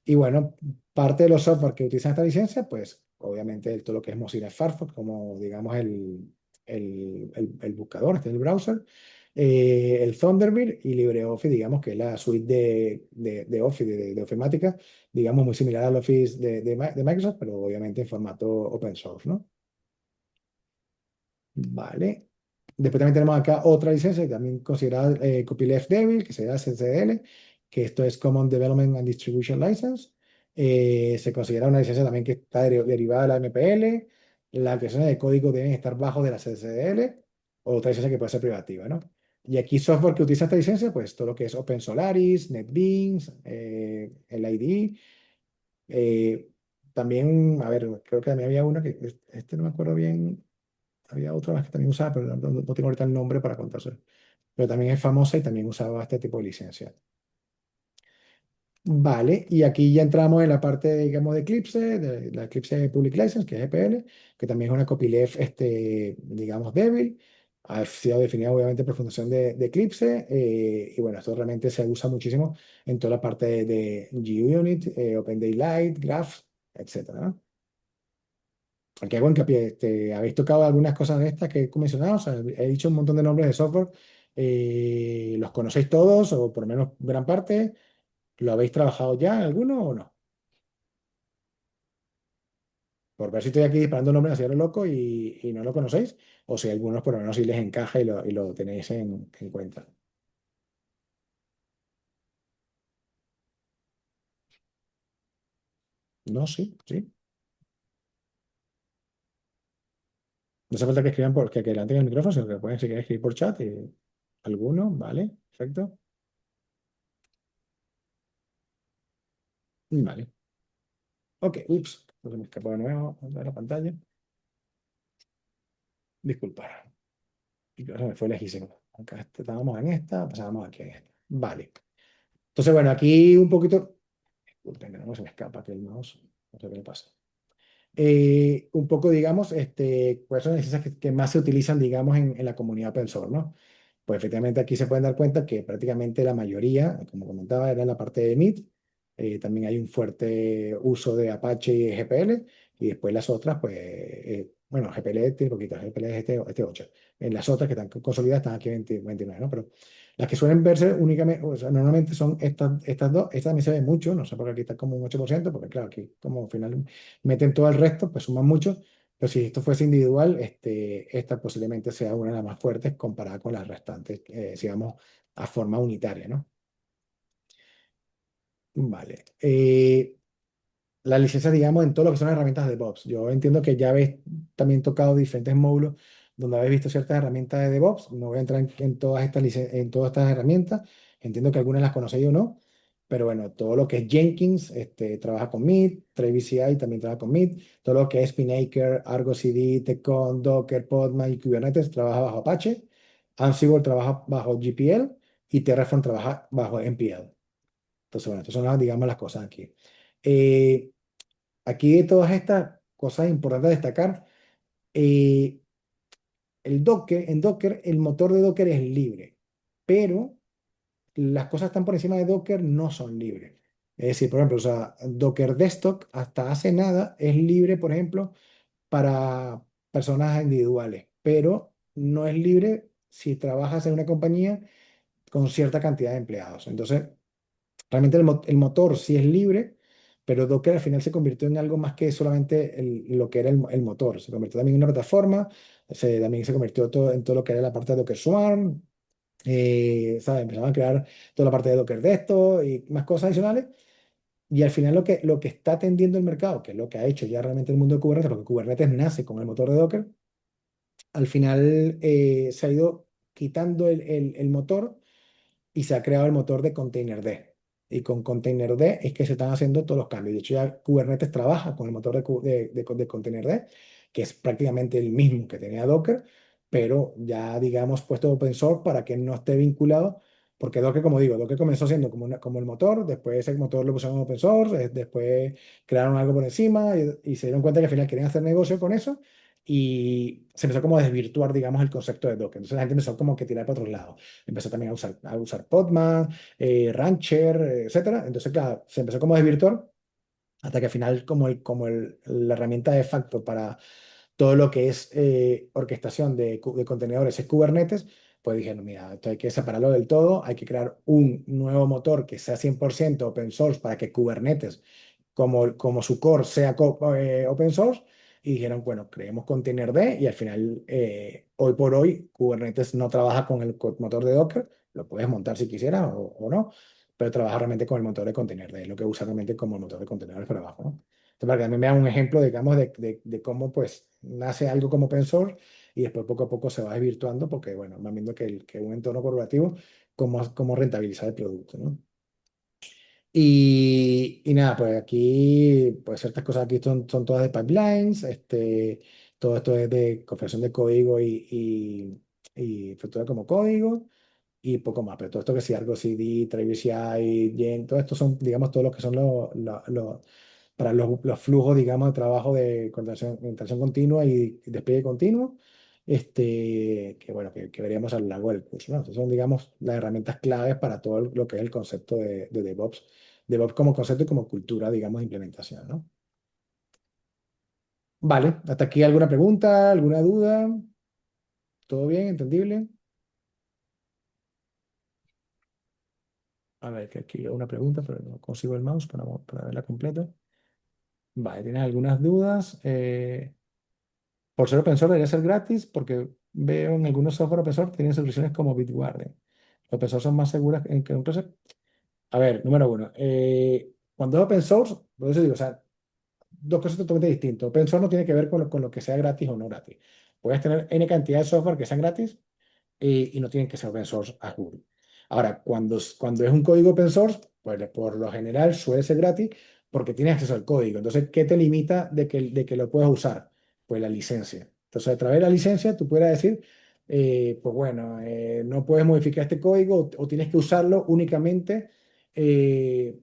Y bueno, parte de los software que utilizan esta licencia, pues obviamente todo lo que es Mozilla Firefox, como digamos el buscador, el browser, el Thunderbird y LibreOffice, digamos que es la suite de Office, de ofimática, digamos muy similar al Office de Microsoft, pero obviamente en formato open source, ¿no? Vale. Después también tenemos acá otra licencia que también considerada copyleft débil, que sería CCDL, que esto es Common Development and Distribution License. Se considera una licencia también que está derivada de la MPL. Las versiones de código deben estar bajo de la CCDL, o otra licencia que puede ser privativa, ¿no? Y aquí software que utiliza esta licencia, pues todo lo que es OpenSolaris, NetBeans, el IDE. eh, También, a ver, creo que también había uno que, este no me acuerdo bien, había otra más que también usaba, pero no tengo ahorita el nombre para contárselo. Pero también es famosa y también usaba este tipo de licencia. Vale, y aquí ya entramos en la parte, digamos, de Eclipse, de la Eclipse Public License, que es EPL, que también es una copyleft, digamos, débil. Ha sido definida obviamente por fundación de Eclipse, y bueno, esto realmente se usa muchísimo en toda la parte de GUnit, OpenDaylight, Graph, etcétera, ¿no? Aquí hago hincapié, habéis tocado algunas cosas de estas que he mencionado, o sea, he dicho un montón de nombres de software, ¿los conocéis todos o por lo menos gran parte? ¿Lo habéis trabajado ya alguno o no? Por ver si estoy aquí disparando nombres así a lo loco y no lo conocéis, o si algunos por lo menos sí les encaja y lo tenéis en cuenta. No, sí, sí. No hace falta que escriban que levanten el micrófono, sino que pueden si quieren escribir por chat. Alguno, vale, perfecto. Vale. Ok, ups, se me escapó de nuevo de la pantalla. Disculpa. Y se me fue lejísimo. Acá estábamos en esta, pasábamos aquí en esta. Vale. Entonces, bueno, aquí un poquito. Disculpen, que no se me escapa aquí el mouse. No sé qué le pasa. Un poco, digamos, cuáles son las licencias que más se utilizan, digamos, en la comunidad open source, ¿no? Pues efectivamente aquí se pueden dar cuenta que prácticamente la mayoría, como comentaba, era en la parte de MIT. También hay un fuerte uso de Apache y GPL. Y después las otras, pues, bueno, GPL tiene poquitas, GPL es este 8. En las otras que están consolidadas están aquí 20 29, ¿no? Pero las que suelen verse únicamente, o sea, normalmente son estas dos. Esta también se ve mucho, no sé por qué aquí está como un 8%, porque claro, aquí como al final meten todo el resto, pues suman mucho. Pero si esto fuese individual, esta posiblemente sea una de las más fuertes comparada con las restantes, digamos, a forma unitaria, ¿no? Vale. La licencia, digamos, en todo lo que son herramientas de DevOps. Yo entiendo que ya habéis también tocado diferentes módulos donde habéis visto ciertas herramientas de DevOps. No voy a entrar en todas en todas estas herramientas. Entiendo que algunas las conocéis o no. Pero bueno, todo lo que es Jenkins, trabaja con Mid, Travis CI también trabaja con Mid. Todo lo que es Spinnaker, Argo CD, Tcon, Docker, Podman y Kubernetes trabaja bajo Apache. Ansible trabaja bajo GPL y Terraform trabaja bajo NPL. Entonces, bueno, estas son, digamos, las cosas aquí. Eh, Aquí de todas estas, cosas importantes a destacar. eh, en Docker, el motor de Docker es libre, pero las cosas que están por encima de Docker no son libres. Es decir, por ejemplo, o sea, Docker Desktop hasta hace nada es libre, por ejemplo, para personas individuales, pero no es libre si trabajas en una compañía con cierta cantidad de empleados. Entonces, realmente el motor sí es libre, pero Docker al final se convirtió en algo más que solamente lo que era el motor. Se convirtió también en una plataforma, también se convirtió en todo lo que era la parte de Docker Swarm, ¿sabes? Empezaron a crear toda la parte de Docker de esto y más cosas adicionales. Y al final lo que está atendiendo el mercado, que es lo que ha hecho ya realmente el mundo de Kubernetes, porque Kubernetes nace con el motor de Docker, al final se ha ido quitando el motor y se ha creado el motor de Containerd. Y con Containerd es que se están haciendo todos los cambios. De hecho, ya Kubernetes trabaja con el motor de Containerd, que es prácticamente el mismo que tenía Docker, pero ya, digamos, puesto open source para que no esté vinculado. Porque Docker, como digo, Docker comenzó siendo como el motor, después ese motor lo pusieron en open source, después crearon algo por encima y se dieron cuenta que al final querían hacer negocio con eso y se empezó como a desvirtuar, digamos, el concepto de Docker. Entonces la gente empezó como que tirar para otros lados. Empezó también a usar Podman, Rancher, etcétera. Entonces, claro, se empezó como a desvirtuar hasta que al final la herramienta de facto para todo lo que es orquestación de contenedores es Kubernetes, pues dijeron, mira, esto hay que separarlo del todo, hay que crear un nuevo motor que sea 100% open source para que Kubernetes como su core sea open source, y dijeron, bueno, creemos Containerd y al final, hoy por hoy, Kubernetes no trabaja con el motor de Docker, lo puedes montar si quisieras o no, pero trabaja realmente con el motor de Containerd, es lo que usa realmente como el motor de contenedores para abajo, ¿no? Entonces, para que también vean un ejemplo, digamos, de cómo pues nace algo como open source y después poco a poco se va desvirtuando porque, bueno, van viendo que un entorno corporativo, cómo rentabilizar el producto, ¿no? Y nada, pues aquí, pues ciertas cosas aquí son todas de pipelines, todo esto es de configuración de código y estructura como código y poco más. Pero todo esto que sí, Argo CD, Travis CI, Gen, todo esto son, digamos, todos los que son para los flujos, digamos, de trabajo de contratación continua y despliegue continuo, que bueno, que veríamos a lo largo del curso, ¿no? Entonces son, digamos, las herramientas claves para todo lo que es el concepto de DevOps. DevOps como concepto y como cultura, digamos, de implementación, ¿no? Vale, hasta aquí alguna pregunta, alguna duda, ¿todo bien? ¿Entendible? A ver, que aquí veo una pregunta, pero no consigo el mouse para verla completa. Vale, ¿tienes algunas dudas? Por ser open source debería ser gratis porque veo en algunos software open source tienen soluciones como Bitwarden. Los open source son más seguras que entonces. A ver, número uno, cuando es open source, por eso digo, o sea, dos cosas totalmente distintas. Open source no tiene que ver con lo que sea gratis o no gratis. Puedes tener N cantidad de software que sean gratis y no tienen que ser open source a juro. Ahora, cuando es un código open source, pues por lo general suele ser gratis porque tienes acceso al código. Entonces, ¿qué te limita de que lo puedas usar? Pues la licencia. Entonces, a través de la licencia, tú puedes decir, pues bueno, no puedes modificar este código o tienes que usarlo únicamente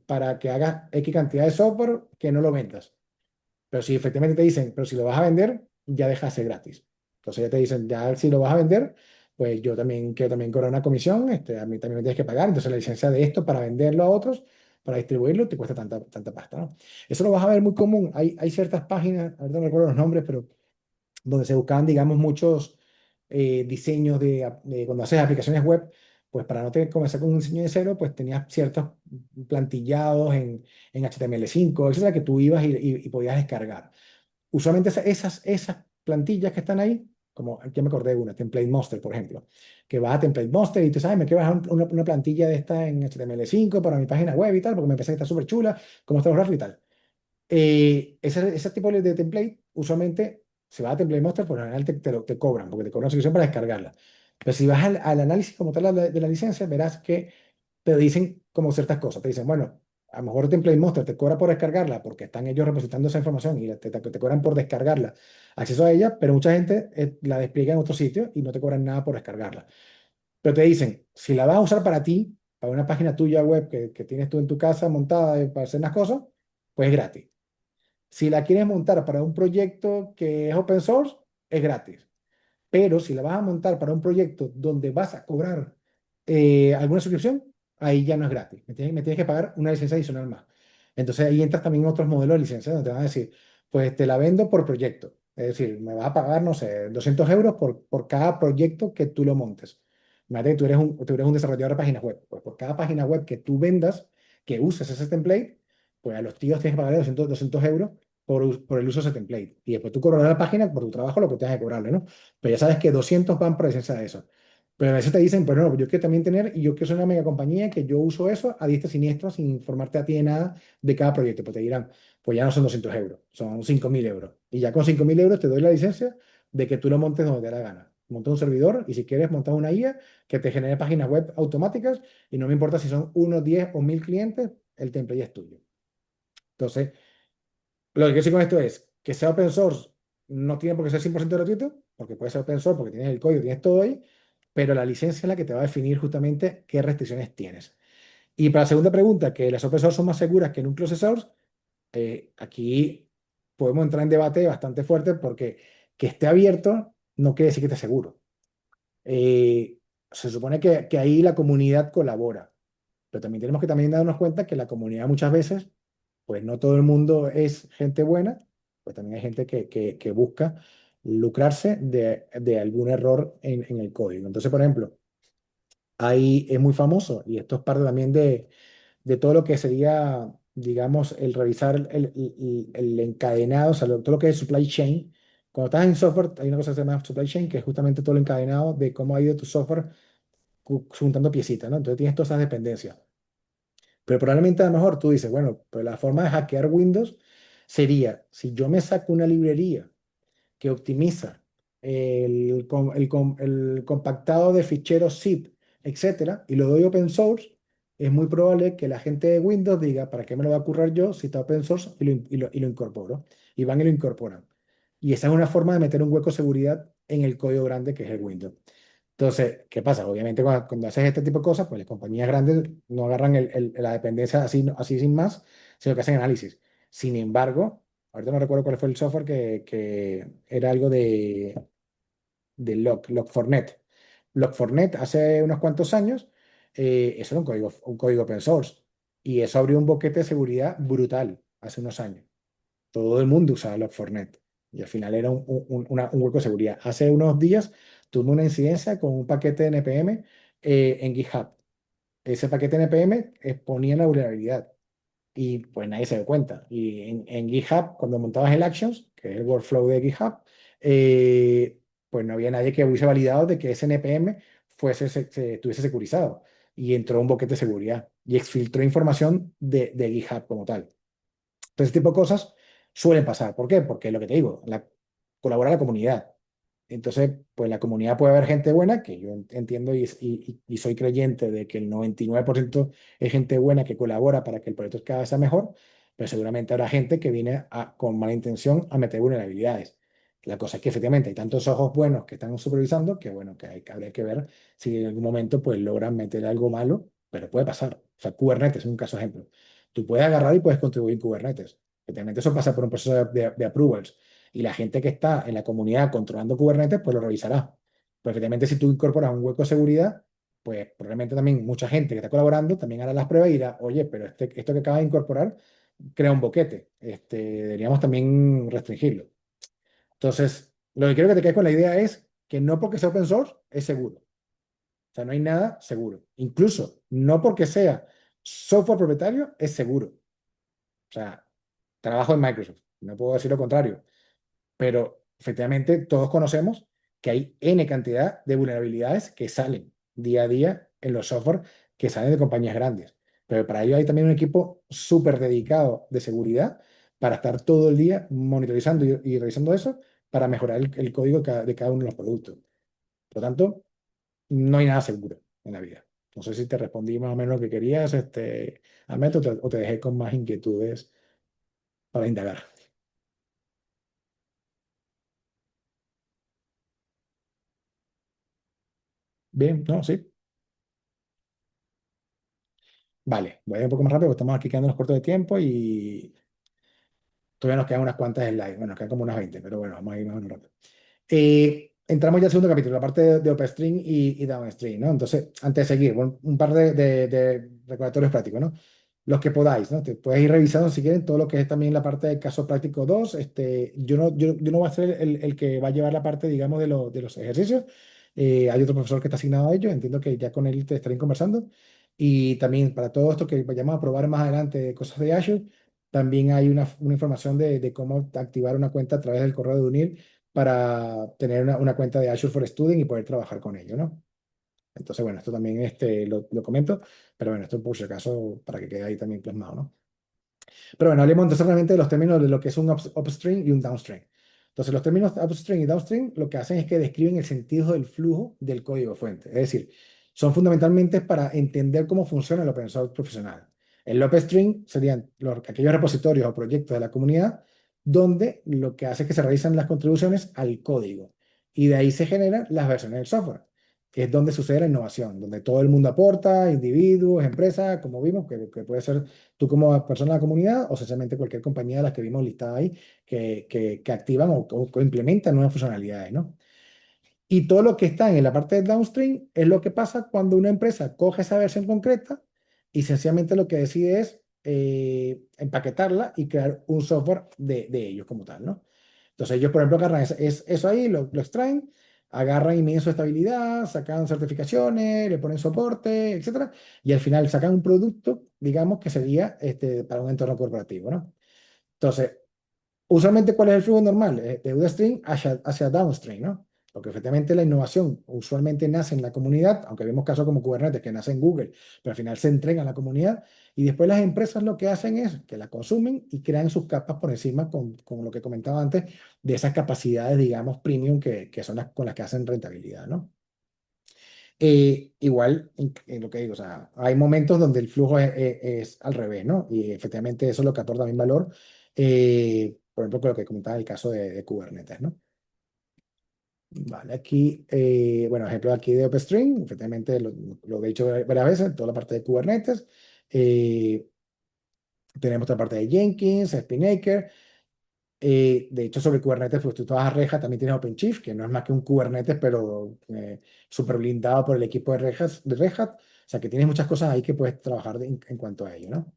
para que hagas X cantidad de software que no lo vendas. Pero si efectivamente te dicen, pero si lo vas a vender, ya deja de ser gratis. Entonces ya te dicen, ya si lo vas a vender, pues yo también quiero también cobrar una comisión, a mí también me tienes que pagar. Entonces la licencia de esto para venderlo a otros, para distribuirlo, te cuesta tanta pasta, ¿no? Eso lo vas a ver muy común. Hay ciertas páginas, ahorita no recuerdo los nombres, pero donde se buscaban, digamos, muchos diseños cuando haces aplicaciones web, pues para no tener que comenzar con un diseño de cero, pues tenías ciertos plantillados en HTML5, etcétera, que tú ibas y podías descargar. Usualmente esas plantillas que están ahí, como ya me acordé de una, Template Monster, por ejemplo, que vas a Template Monster y tú sabes, me quiero bajar una plantilla de esta en HTML5 para mi página web y tal, porque me parece que está súper chula, cómo están los gráficos y tal. Ese tipo de template, usualmente, si vas a Template Monster, por lo general te cobran, porque te cobran una suscripción para descargarla. Pero si vas al análisis como tal de la licencia, verás que te dicen como ciertas cosas. Te dicen, bueno, a lo mejor Template Monster te cobra por descargarla porque están ellos representando esa información y te cobran por descargarla, acceso a ella, pero mucha gente la despliega en otro sitio y no te cobran nada por descargarla. Pero te dicen, si la vas a usar para ti, para una página tuya web que tienes tú en tu casa montada para hacer unas cosas, pues es gratis. Si la quieres montar para un proyecto que es open source, es gratis. Pero si la vas a montar para un proyecto donde vas a cobrar alguna suscripción, ahí ya no es gratis. Me tienes que pagar una licencia adicional más. Entonces ahí entras también en otros modelos de licencia donde te van a decir, pues te la vendo por proyecto. Es decir, me vas a pagar, no sé, 200 euros por cada proyecto que tú lo montes. Imagínate que tú eres un desarrollador de páginas web. Pues por cada página web que tú vendas, que uses ese template, pues a los tíos tienes que pagarle 200 euros por el uso de ese template. Y después tú cobrarás a la página por tu trabajo lo que tengas que cobrarle, ¿no? Pero ya sabes que 200 van por licencia de eso. Pero a veces te dicen, pues no, yo quiero también tener, y yo quiero ser una mega compañía que yo uso eso a diestra y siniestra sin informarte a ti de nada de cada proyecto. Pues te dirán, pues ya no son 200 euros, son 5.000 euros. Y ya con 5.000 euros te doy la licencia de que tú lo montes donde te dé la gana. Monta un servidor y si quieres montar una IA que te genere páginas web automáticas y no me importa si son uno, 10 o 1.000 clientes, el template ya es tuyo. Entonces, lo que quiero decir con esto es que sea open source no tiene por qué ser 100% gratuito, porque puede ser open source porque tienes el código, tienes todo ahí, pero la licencia es la que te va a definir justamente qué restricciones tienes. Y para la segunda pregunta, que las open source son más seguras que en un closed source, aquí podemos entrar en debate bastante fuerte porque que esté abierto no quiere decir que esté seguro. Eh, Se supone que ahí la comunidad colabora, pero también tenemos que también darnos cuenta que la comunidad muchas veces pues no todo el mundo es gente buena, pues también hay gente que busca lucrarse de algún error en el código. Entonces, por ejemplo, ahí es muy famoso, y esto es parte también de todo lo que sería, digamos, el revisar el encadenado, o sea, todo lo que es supply chain. Cuando estás en software, hay una cosa que se llama supply chain, que es justamente todo el encadenado de cómo ha ido tu software juntando piecitas, ¿no? Entonces tienes todas esas dependencias. Pero probablemente a lo mejor tú dices, bueno, pues la forma de hackear Windows sería, si yo me saco una librería que optimiza el compactado de ficheros zip, etcétera, y lo doy open source, es muy probable que la gente de Windows diga, ¿para qué me lo va a currar yo si está open source y lo incorporo? Y van y lo incorporan. Y esa es una forma de meter un hueco de seguridad en el código grande que es el Windows. Entonces, ¿qué pasa? Obviamente cuando haces este tipo de cosas, pues las compañías grandes no agarran la dependencia así, así sin más, sino que hacen análisis. Sin embargo, ahorita no recuerdo cuál fue el software que era algo de Log4j. Log4j hace unos cuantos años, eso era un código open source y eso abrió un boquete de seguridad brutal hace unos años. Todo el mundo usaba Log4j y al final era un hueco de seguridad. Hace unos días tuve una incidencia con un paquete de NPM en GitHub. Ese paquete de NPM exponía la vulnerabilidad y pues nadie se dio cuenta. Y en GitHub, cuando montabas el Actions, que es el workflow de GitHub, eh, pues no había nadie que hubiese validado de que ese NPM estuviese securizado. Y entró un boquete de seguridad y exfiltró información de GitHub como tal. Entonces, este tipo de cosas suelen pasar. ¿Por qué? Porque lo que te digo, colabora la comunidad. Entonces, pues la comunidad puede haber gente buena, que yo entiendo y soy creyente de que el 99% es gente buena que colabora para que el proyecto cada vez sea mejor, pero seguramente habrá gente que viene con mala intención a meter vulnerabilidades. La cosa es que efectivamente hay tantos ojos buenos que están supervisando que, bueno, habría que ver si en algún momento pues logran meter algo malo, pero puede pasar. O sea, Kubernetes es un caso ejemplo. Tú puedes agarrar y puedes contribuir en Kubernetes. Efectivamente, eso pasa por un proceso de approvals y la gente que está en la comunidad controlando Kubernetes, pues lo revisará. Pero efectivamente, si tú incorporas un hueco de seguridad, pues probablemente también mucha gente que está colaborando también hará las pruebas y dirá, oye, pero esto que acaba de incorporar crea un boquete. Deberíamos también restringirlo. Entonces, lo que quiero que te quedes con la idea es que no porque sea open source es seguro. O sea, no hay nada seguro. Incluso, no porque sea software propietario es seguro. O sea, trabajo en Microsoft, no puedo decir lo contrario, pero efectivamente todos conocemos que hay N cantidad de vulnerabilidades que salen día a día en los software que salen de compañías grandes. Pero para ello hay también un equipo súper dedicado de seguridad para estar todo el día monitorizando y revisando eso para mejorar el código de cada uno de los productos. Por lo tanto, no hay nada seguro en la vida. No sé si te respondí más o menos lo que querías, Ahmed, o te dejé con más inquietudes para indagar. Bien, no, sí. Vale, voy a ir un poco más rápido porque estamos aquí quedándonos cortos de tiempo y Todavía nos quedan unas cuantas slides, bueno, nos quedan como unas 20, pero bueno, vamos a ir más o menos rápido. Entramos ya al segundo capítulo, la parte de upstream y downstream, ¿no? Entonces, antes de seguir, bueno, un par de recordatorios prácticos, ¿no? Los que podáis, ¿no? Te puedes ir revisando si quieren todo lo que es también la parte del caso práctico 2. Yo no voy a ser el que va a llevar la parte, digamos, de los ejercicios. Hay otro profesor que está asignado a ello, entiendo que ya con él te estaré conversando. Y también para todo esto que vayamos a probar más adelante, cosas de Azure, también hay una información de cómo activar una cuenta a través del correo de UNIL para tener una cuenta de Azure for Student y poder trabajar con ello, ¿no? Entonces, bueno, esto también lo comento, pero bueno, esto por si acaso para que quede ahí también plasmado, ¿no? Pero bueno, hablemos entonces realmente de los términos de lo que es un upstream y un downstream. Entonces, los términos upstream y downstream lo que hacen es que describen el sentido del flujo del código fuente. Es decir, son fundamentalmente para entender cómo funciona el open source profesional. El upstream serían aquellos repositorios o proyectos de la comunidad donde lo que hace es que se realizan las contribuciones al código y de ahí se generan las versiones del software, que es donde sucede la innovación, donde todo el mundo aporta, individuos, empresas, como vimos, que puede ser tú como persona de la comunidad o sencillamente cualquier compañía de las que vimos listada ahí que activan o implementan nuevas funcionalidades, ¿no? Y todo lo que está en la parte de downstream es lo que pasa cuando una empresa coge esa versión concreta y sencillamente lo que decide es empaquetarla y crear un software de ellos como tal, ¿no? Entonces ellos, por ejemplo, agarran eso ahí, lo extraen, agarran y miden su estabilidad, sacan certificaciones, le ponen soporte, etcétera, y al final sacan un producto, digamos, que sería para un entorno corporativo, ¿no? Entonces, usualmente, ¿cuál es el flujo normal? De upstream hacia downstream, ¿no? Porque efectivamente la innovación usualmente nace en la comunidad, aunque vemos casos como Kubernetes que nace en Google, pero al final se entrega a la comunidad y después las empresas lo que hacen es que la consumen y crean sus capas por encima con lo que comentaba antes, de esas capacidades, digamos, premium que son las con las que hacen rentabilidad, ¿no? Igual, en lo que digo, o sea, hay momentos donde el flujo es al revés, ¿no? Y efectivamente eso es lo que aporta también valor, por ejemplo, con lo que comentaba el caso de Kubernetes, ¿no? Vale, aquí, bueno, ejemplo aquí de OpenStream, efectivamente lo he dicho varias veces, toda la parte de Kubernetes. eh, Tenemos otra parte de Jenkins, Spinnaker. De hecho, sobre Kubernetes, pues tú trabajas Red Hat, también tienes OpenShift, que no es más que un Kubernetes, pero súper blindado por el equipo de Red Hat. O sea, que tienes muchas cosas ahí que puedes trabajar en cuanto a ello, ¿no?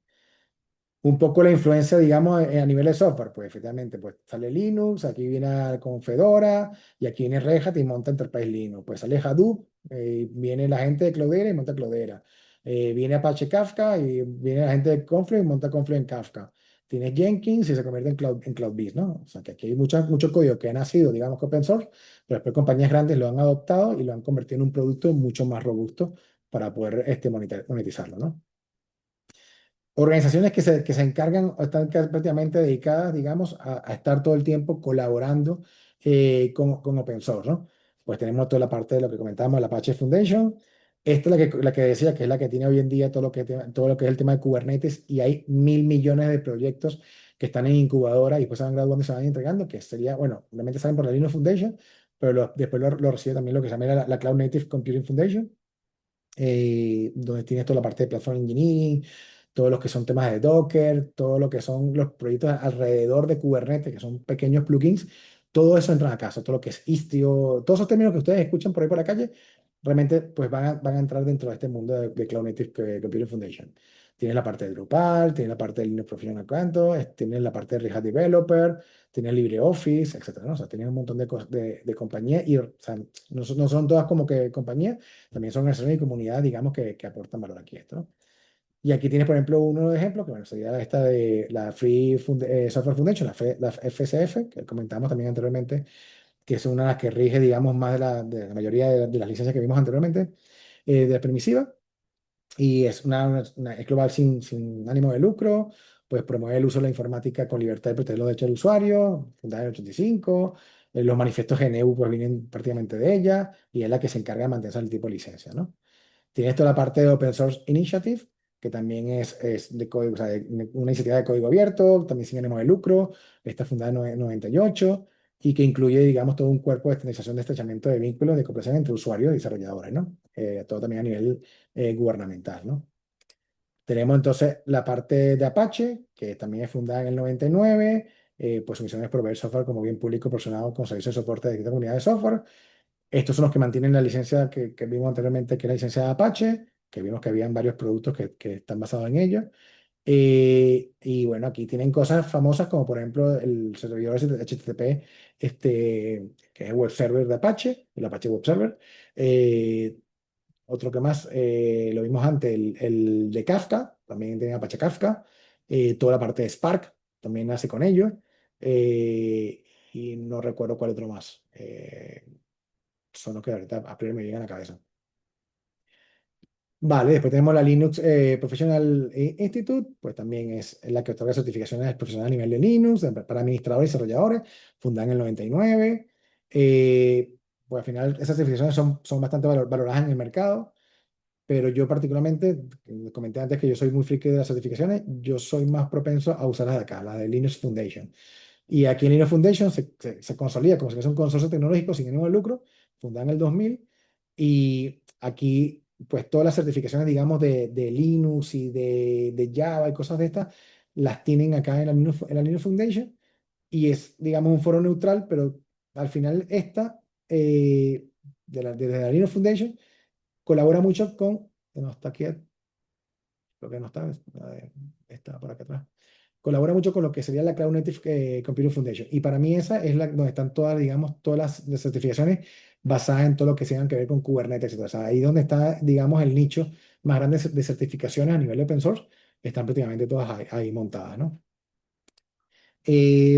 Un poco la influencia, digamos, a nivel de software, pues efectivamente, pues sale Linux, aquí viene con Fedora, y aquí viene Red Hat y monta Enterprise Linux. Pues sale Hadoop, viene la gente de Cloudera y monta Cloudera. Viene Apache Kafka y viene la gente de Confluent y monta Confluent en Kafka. Tienes Jenkins y se convierte en CloudBeast, ¿no? O sea, que aquí hay mucho código que ha nacido, digamos, que open source, pero después compañías grandes lo han adoptado y lo han convertido en un producto mucho más robusto para poder monetizarlo, ¿no? Organizaciones que se encargan o están prácticamente dedicadas, digamos, a estar todo el tiempo colaborando con open source, ¿no? Pues tenemos toda la parte de lo que comentábamos, la Apache Foundation. Esta es la que decía que es la que tiene hoy en día todo lo que es el tema de Kubernetes y hay 1.000 millones de proyectos que están en incubadora y después se van graduando y se van entregando, que sería, bueno, realmente salen por la Linux Foundation, pero después lo recibe también lo que se llama la Cloud Native Computing Foundation, donde tienes toda la parte de Platform Engineering, todos los que son temas de Docker, todo lo que son los proyectos alrededor de Kubernetes, que son pequeños plugins, todo eso entra a casa, todo lo que es Istio, todos esos términos que ustedes escuchan por ahí por la calle, realmente pues van a entrar dentro de este mundo de Cloud Native Computing Foundation. Tienes la parte de Drupal, tienes la parte de Linux Professional Canto, tienes la parte de Red Hat Developer, tienes LibreOffice, etcétera, ¿no? O sea, tienes un montón de compañías y, o sea, no son todas como que compañías, también son organizaciones y comunidades, digamos, que aportan valor aquí a esto, ¿no? Y aquí tienes, por ejemplo, uno de ejemplos, que bueno, sería esta de la Software Foundation, la FSF, que comentamos también anteriormente, que es una de las que rige, digamos, más de la mayoría de las licencias que vimos anteriormente, de la permisiva y es es global sin ánimo de lucro, pues promueve el uso de la informática con libertad de proteger los derechos del usuario, fundada en el 85, los manifiestos GNU pues vienen prácticamente de ella y es la que se encarga de mantener el tipo de licencia, ¿no? Tienes toda la parte de Open Source Initiative, que también es de código, o sea, una iniciativa de código abierto, también sin ánimo de lucro, está fundada en 98 y que incluye, digamos, todo un cuerpo de estandarización de estrechamiento de vínculos de cooperación entre usuarios y desarrolladores, ¿no? Todo también a nivel gubernamental, ¿no? Tenemos entonces la parte de Apache, que también es fundada en el 99, pues su misión es proveer software como bien público proporcionado con servicios de soporte de distintas comunidades de software. Estos son los que mantienen la licencia que vimos anteriormente, que es la licencia de Apache, que vimos que habían varios productos que están basados en ella. Y bueno, aquí tienen cosas famosas como por ejemplo el servidor HTTP, que es web server de Apache, el Apache Web Server. Eh, Otro que más, lo vimos antes, el de Kafka, también tiene Apache Kafka. Toda la parte de Spark también nace con ello. Eh, y no recuerdo cuál otro más. Son los que ahorita a priori me llegan a la cabeza. Vale, después tenemos la Linux Professional Institute, pues también es la que otorga certificaciones profesionales a nivel de Linux para administradores y desarrolladores, fundada en el 99. Pues al final esas certificaciones son bastante valoradas en el mercado, pero yo particularmente, comenté antes que yo soy muy friki de las certificaciones, yo soy más propenso a usar las de acá, la de Linux Foundation. Y aquí en Linux Foundation se consolida como si fuese un consorcio tecnológico sin ánimo de lucro, fundada en el 2000. Y aquí, pues todas las certificaciones, digamos, de Linux y de Java y cosas de estas, las tienen acá en la Linux Foundation. Y es, digamos, un foro neutral, pero al final esta, desde la Linux Foundation, colabora mucho con, no está aquí, lo que no está, está por acá atrás, colabora mucho con lo que sería la Cloud Native Computing Foundation. Y para mí esa es la donde están todas, digamos, todas las certificaciones basadas en todo lo que tengan que ver con Kubernetes, etcétera. O sea, ahí donde está, digamos, el nicho más grande de certificaciones a nivel de open source, están prácticamente todas ahí montadas, ¿no?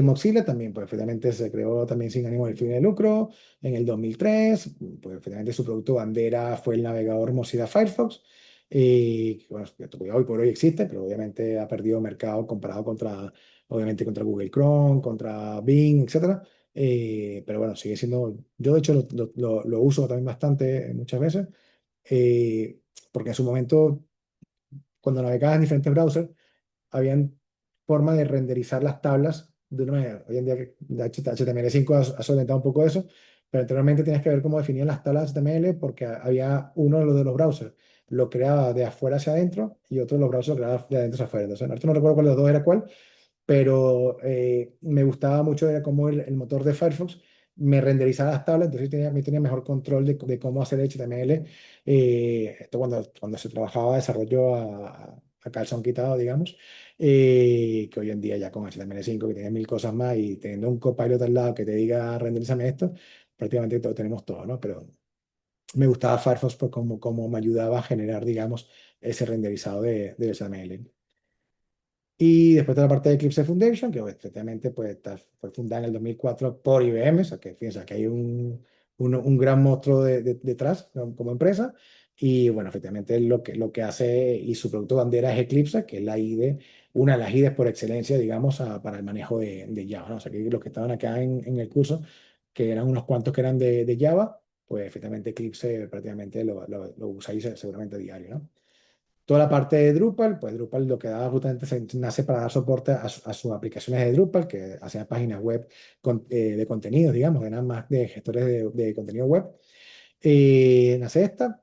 Mozilla también, pues efectivamente se creó también sin ánimo de fin de lucro en el 2003, pues efectivamente su producto bandera fue el navegador Mozilla Firefox, que, bueno, que todavía hoy por hoy existe, pero obviamente ha perdido mercado comparado contra, obviamente contra Google Chrome, contra Bing, etcétera. Pero bueno, sigue siendo, yo de hecho lo uso también bastante muchas veces, eh, porque en su momento, cuando navegaba en diferentes browsers, habían forma de renderizar las tablas de una manera. Hoy en día que HTML5 ha solventado un poco eso, pero anteriormente tenías que ver cómo definían las tablas HTML porque había uno de los browsers lo creaba de afuera hacia adentro y otro de los browsers lo creaba de adentro hacia afuera. Entonces, ahorita no recuerdo cuál de los dos era cuál, pero me gustaba mucho era cómo el motor de Firefox me renderizaba las tablas, entonces tenía mejor control de cómo hacer HTML. Esto cuando se trabajaba desarrollo a calzón quitado, digamos, que hoy en día ya con HTML5, que tiene mil cosas más y teniendo un copilot al lado que te diga renderízame esto, prácticamente todo, tenemos todo, ¿no? Pero me gustaba Firefox por cómo me ayudaba a generar, digamos, ese renderizado de HTML. Y después de la parte de Eclipse Foundation, que efectivamente pues, fue fundada en el 2004 por IBM, o sea que fíjense que hay un gran monstruo detrás como empresa. Y bueno, efectivamente lo que hace y su producto bandera es Eclipse, que es la IDE, una de las IDEs por excelencia, digamos, para el manejo de Java, ¿no? O sea que los que estaban acá en el curso, que eran unos cuantos que eran de Java, pues efectivamente Eclipse prácticamente lo usáis seguramente a diario, ¿no? Toda la parte de Drupal, pues Drupal lo que da justamente nace para dar soporte a sus aplicaciones de Drupal, que hacían páginas web de contenido, digamos, eran más de gestores de contenido web. Nace esta.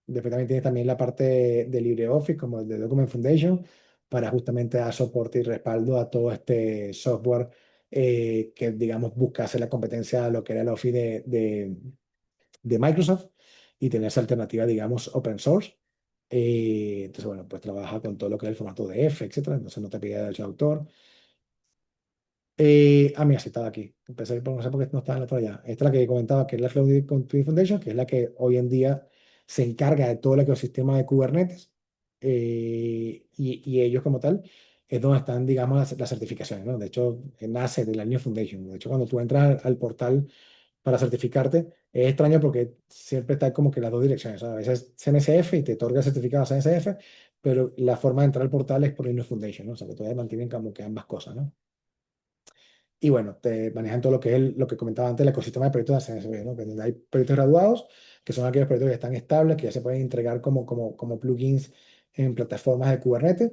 Después también tiene también la parte de LibreOffice, como el de Document Foundation, para justamente dar soporte y respaldo a todo este software que, digamos, busca hacer la competencia a lo que era el Office de Microsoft y tener esa alternativa, digamos, open source. Entonces, bueno, pues trabaja con todo lo que es el formato de F, etcétera. Entonces no te pide derecho de autor. Mira, sí estaba aquí. Empecé por no sé por qué no estaba en la otra ya. Esta es la que comentaba, que es la Cloud Computing Foundation, que es la que hoy en día se encarga de todo el ecosistema de Kubernetes. Y ellos como tal es donde están, digamos, las certificaciones, ¿no? De hecho, nace de la Linux Foundation. De hecho, cuando tú entras al portal para certificarte, es extraño porque siempre está como que las dos direcciones, ¿sabes? A veces CNCF y te otorga el certificado CNCF, pero la forma de entrar al portal es por Linux Foundation, ¿no? O sea, que todavía mantienen como que ambas cosas, ¿no? Y bueno, te manejan todo lo que es lo que comentaba antes, el ecosistema de proyectos de CSV, ¿no? Que donde hay proyectos graduados, que son aquellos proyectos que están estables, que ya se pueden entregar como plugins en plataformas de Kubernetes.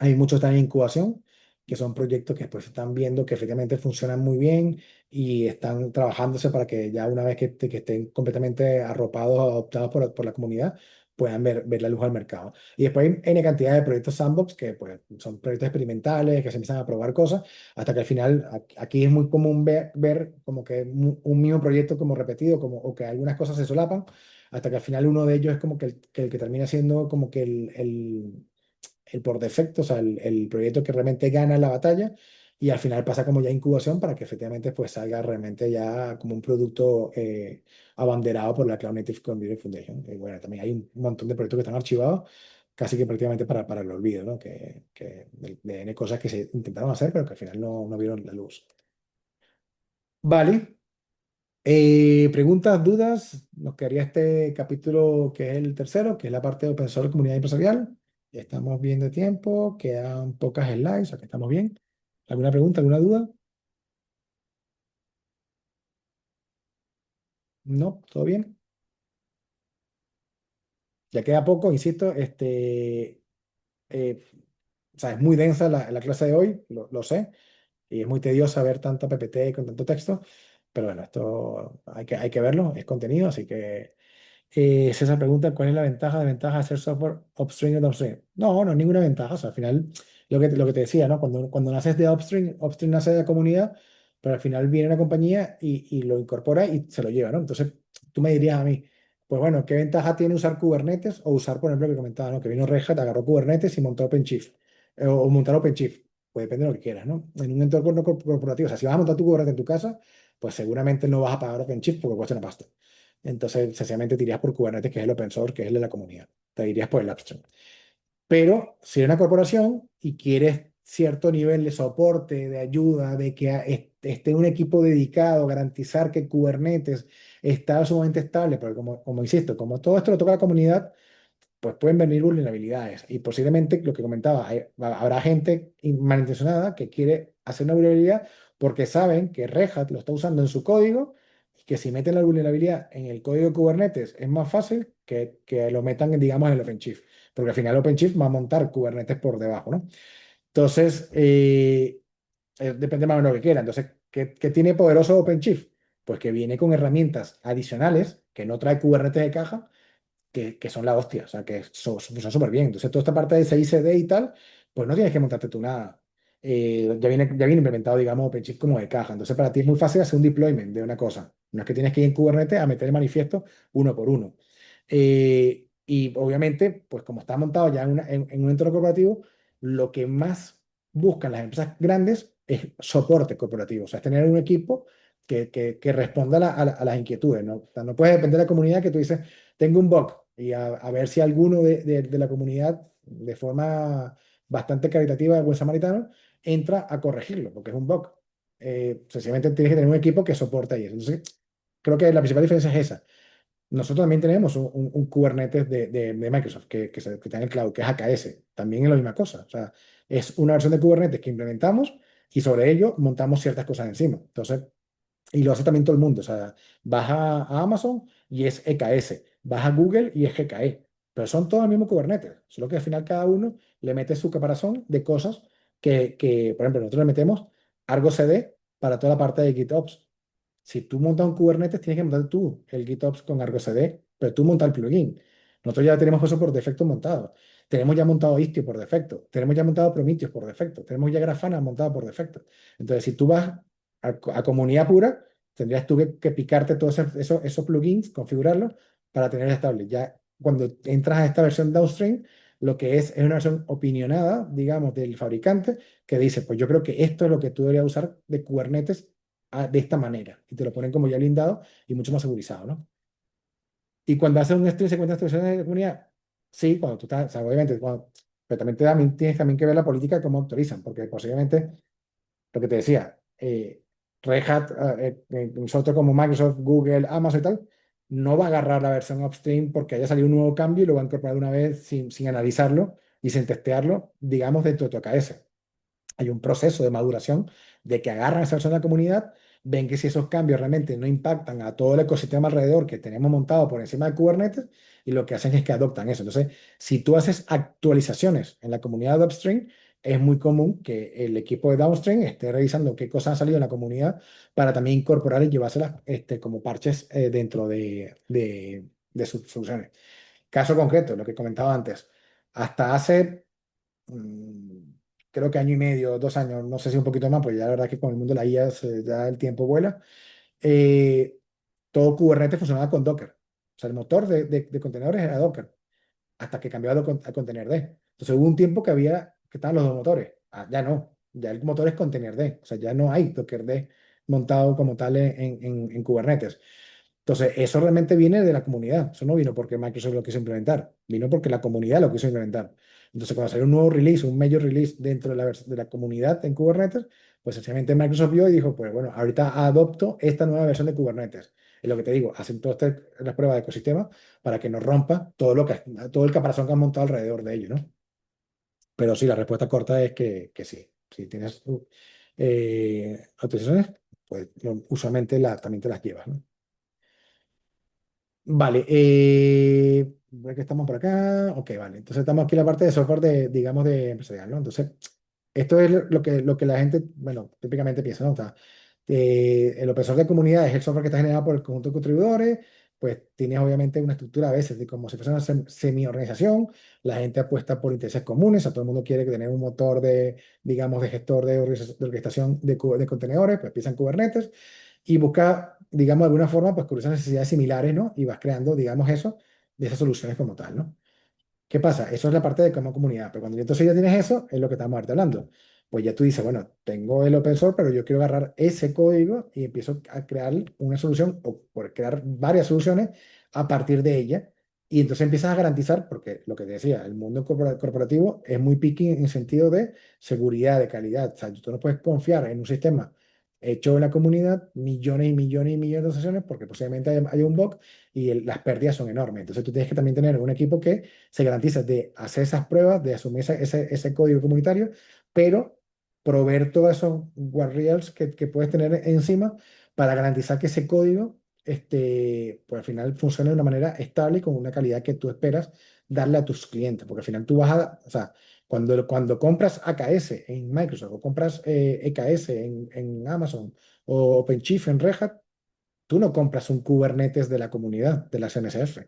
Hay muchos están en incubación, que son proyectos que pues están viendo que efectivamente funcionan muy bien y están trabajándose para que ya una vez que estén completamente arropados o adoptados por la comunidad, puedan ver la luz al mercado. Y después hay N cantidad de proyectos sandbox que pues, son proyectos experimentales, que se empiezan a probar cosas, hasta que al final aquí es muy común ver como que un mismo proyecto como repetido, como, o que algunas cosas se solapan, hasta que al final uno de ellos es como que el que termina siendo como que el por defecto, o sea, el proyecto que realmente gana la batalla y al final pasa como ya incubación para que efectivamente pues salga realmente ya como un producto abanderado por la Cloud Native Computing Foundation. Y bueno, también hay un montón de proyectos que están archivados casi que prácticamente para el olvido, ¿no? Que de N cosas que se intentaron hacer pero que al final no vieron la luz. Vale. Preguntas, dudas, nos quedaría este capítulo que es el tercero, que es la parte de Open Source Comunidad Empresarial. Ya estamos bien de tiempo, quedan pocas slides, o sea que estamos bien. ¿Alguna pregunta, alguna duda? No, todo bien. Ya queda poco, insisto, eh, o sea, es muy densa la clase de hoy, lo sé, y es muy tediosa ver tanta PPT con tanto texto, pero bueno, esto hay que verlo, es contenido, así que César pregunta, ¿cuál es la ventaja de hacer software upstream o downstream? No, no es ninguna ventaja. O sea, al final, lo que te decía, ¿no? Cuando naces de upstream nace de la comunidad, pero al final viene una compañía y lo incorpora y se lo lleva, ¿no? Entonces, tú me dirías a mí, pues bueno, ¿qué ventaja tiene usar Kubernetes o usar, por ejemplo, lo que comentaba, ¿no? Que vino Red Hat, agarró Kubernetes y montó OpenShift, o montar OpenShift. Pues depende de lo que quieras, ¿no? En un entorno corporativo, o sea, si vas a montar tu Kubernetes en tu casa, pues seguramente no vas a pagar OpenShift porque cuesta una pasta. Entonces, sencillamente te irías por Kubernetes, que es el open source, que es el de la comunidad. Te irías por el upstream. Pero si eres una corporación y quieres cierto nivel de soporte, de ayuda, de que esté un equipo dedicado, garantizar que Kubernetes está sumamente estable, porque como insisto, como todo esto lo toca a la comunidad, pues pueden venir vulnerabilidades. Y posiblemente, lo que comentaba, habrá gente malintencionada que quiere hacer una vulnerabilidad porque saben que Red Hat lo está usando en su código y que si meten la vulnerabilidad en el código de Kubernetes es más fácil que lo metan, digamos, en el OpenShift. Porque al final OpenShift va a montar Kubernetes por debajo, ¿no? Entonces, depende más de lo que quiera. Entonces, ¿qué tiene poderoso OpenShift? Pues que viene con herramientas adicionales que no trae Kubernetes de caja que son la hostia, o sea, que funcionan súper bien. Entonces, toda esta parte de CICD y tal, pues no tienes que montarte tú nada. Ya viene implementado, digamos, OpenShift como de caja. Entonces, para ti es muy fácil hacer un deployment de una cosa. No es que tienes que ir en Kubernetes a meter el manifiesto uno por uno. Y obviamente, pues como está montado ya en un entorno corporativo, lo que más buscan las empresas grandes es soporte corporativo, o sea, es tener un equipo que responda a las inquietudes, ¿no? O sea, no puedes depender de la comunidad que tú dices, tengo un bug y a ver si alguno de la comunidad, de forma bastante caritativa, buen samaritano, entra a corregirlo, porque es un bug. Sencillamente tienes que tener un equipo que soporte ahí eso. Entonces, creo que la principal diferencia es esa. Nosotros también tenemos un Kubernetes de Microsoft que está en el cloud, que es AKS. También es la misma cosa. O sea, es una versión de Kubernetes que implementamos y sobre ello montamos ciertas cosas encima. Entonces, y lo hace también todo el mundo. O sea, vas a Amazon y es EKS. Vas a Google y es GKE. Pero son todos el mismo Kubernetes. Solo que al final cada uno le mete su caparazón de cosas por ejemplo, nosotros le metemos Argo CD para toda la parte de GitOps. Si tú montas un Kubernetes, tienes que montar tú el GitOps con Argo CD, pero tú montas el plugin. Nosotros ya tenemos eso por defecto montado. Tenemos ya montado Istio por defecto. Tenemos ya montado Prometheus por defecto. Tenemos ya Grafana montado por defecto. Entonces, si tú vas a comunidad pura, tendrías tú que picarte todos esos plugins, configurarlos para tener estable. Ya cuando entras a esta versión downstream, lo que es una versión opinionada, digamos, del fabricante, que dice, pues yo creo que esto es lo que tú deberías usar de Kubernetes de esta manera. Y te lo ponen como ya blindado y mucho más segurizado, ¿no? Y cuando haces un stream, se cuentan instrucciones de comunidad. Sí, cuando tú estás, o sea, obviamente, pero también, tienes también que ver la política de cómo autorizan, porque posiblemente, lo que te decía, Red Hat, nosotros como Microsoft, Google, Amazon y tal, no va a agarrar la versión upstream porque haya salido un nuevo cambio y lo va a incorporar de una vez sin analizarlo y sin testearlo, digamos, dentro de tu AKS. Hay un proceso de maduración de que agarran esa versión de la comunidad, ven que si esos cambios realmente no impactan a todo el ecosistema alrededor que tenemos montado por encima de Kubernetes, y lo que hacen es que adoptan eso. Entonces, si tú haces actualizaciones en la comunidad de upstream, es muy común que el equipo de downstream esté revisando qué cosas han salido en la comunidad para también incorporar y llevárselas como parches dentro de sus soluciones. Caso concreto, lo que comentaba antes, hasta hace, mm, creo que año y medio, 2 años, no sé si un poquito más, pues ya la verdad que con el mundo de la IA ya el tiempo vuela, eh, todo Kubernetes funcionaba con Docker. O sea, el motor de contenedores era Docker, hasta que cambió a Containerd. Entonces hubo un tiempo que estaban los dos motores. Ah, ya no, ya el motor es Containerd. O sea, ya no hay Dockerd montado como tal en Kubernetes. Entonces, eso realmente viene de la comunidad. Eso no vino porque Microsoft lo quiso implementar. Vino porque la comunidad lo quiso implementar. Entonces, cuando salió un nuevo release, un major release dentro de la comunidad en Kubernetes, pues sencillamente Microsoft vio y dijo, pues bueno, ahorita adopto esta nueva versión de Kubernetes. Es lo que te digo, hacen todas las pruebas de ecosistema para que no rompa todo el caparazón que han montado alrededor de ello, ¿no? Pero sí, la respuesta corta es que sí. Si tienes autorizaciones, pues usualmente también te las llevas, ¿no? Vale, ¿por qué estamos por acá? Ok, vale. Entonces estamos aquí en la parte de software digamos, de empresarial, ¿no? Entonces, esto es lo que la gente, bueno, típicamente piensa, ¿no? O sea, el open source de comunidad es el software que está generado por el conjunto de contribuidores, pues tienes obviamente una estructura a veces de como si fuese una semi-organización, la gente apuesta por intereses comunes, a todo el mundo quiere tener un motor digamos, de gestor de orquestación de contenedores, pues empieza en Kubernetes y busca, digamos, de alguna forma, pues cubrir esas necesidades similares, ¿no? Y vas creando, digamos, eso, de esas soluciones como tal, ¿no? ¿Qué pasa? Eso es la parte de como comunidad, pero cuando entonces ya tienes eso, es lo que estamos ahorita hablando. Pues ya tú dices, bueno, tengo el open source, pero yo quiero agarrar ese código y empiezo a crear una solución o por crear varias soluciones a partir de ella. Y entonces empiezas a garantizar, porque lo que te decía, el mundo corporativo es muy picky en sentido de seguridad, de calidad. O sea, tú no puedes confiar en un sistema hecho en la comunidad, millones y millones y millones de sesiones, porque posiblemente haya un bug y las pérdidas son enormes. Entonces tú tienes que también tener un equipo que se garantiza de hacer esas pruebas, de asumir ese código comunitario, pero proveer todos esos guardrails que puedes tener encima para garantizar que ese código pues al final funcione de una manera estable y con una calidad que tú esperas darle a tus clientes, porque al final tú vas o sea, cuando compras AKS en Microsoft o compras EKS en Amazon o OpenShift en Red Hat, tú no compras un Kubernetes de la comunidad, de las NSF.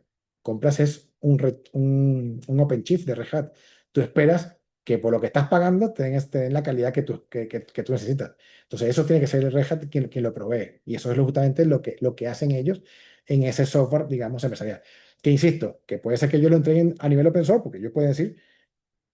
Compras es un OpenShift de Red Hat. Tú esperas que por lo que estás pagando te den la calidad que tú necesitas. Entonces, eso tiene que ser el Red Hat quien lo provee. Y eso es justamente lo que hacen ellos en ese software, digamos, empresarial. Que insisto, que puede ser que ellos lo entreguen a nivel open source, porque ellos pueden decir,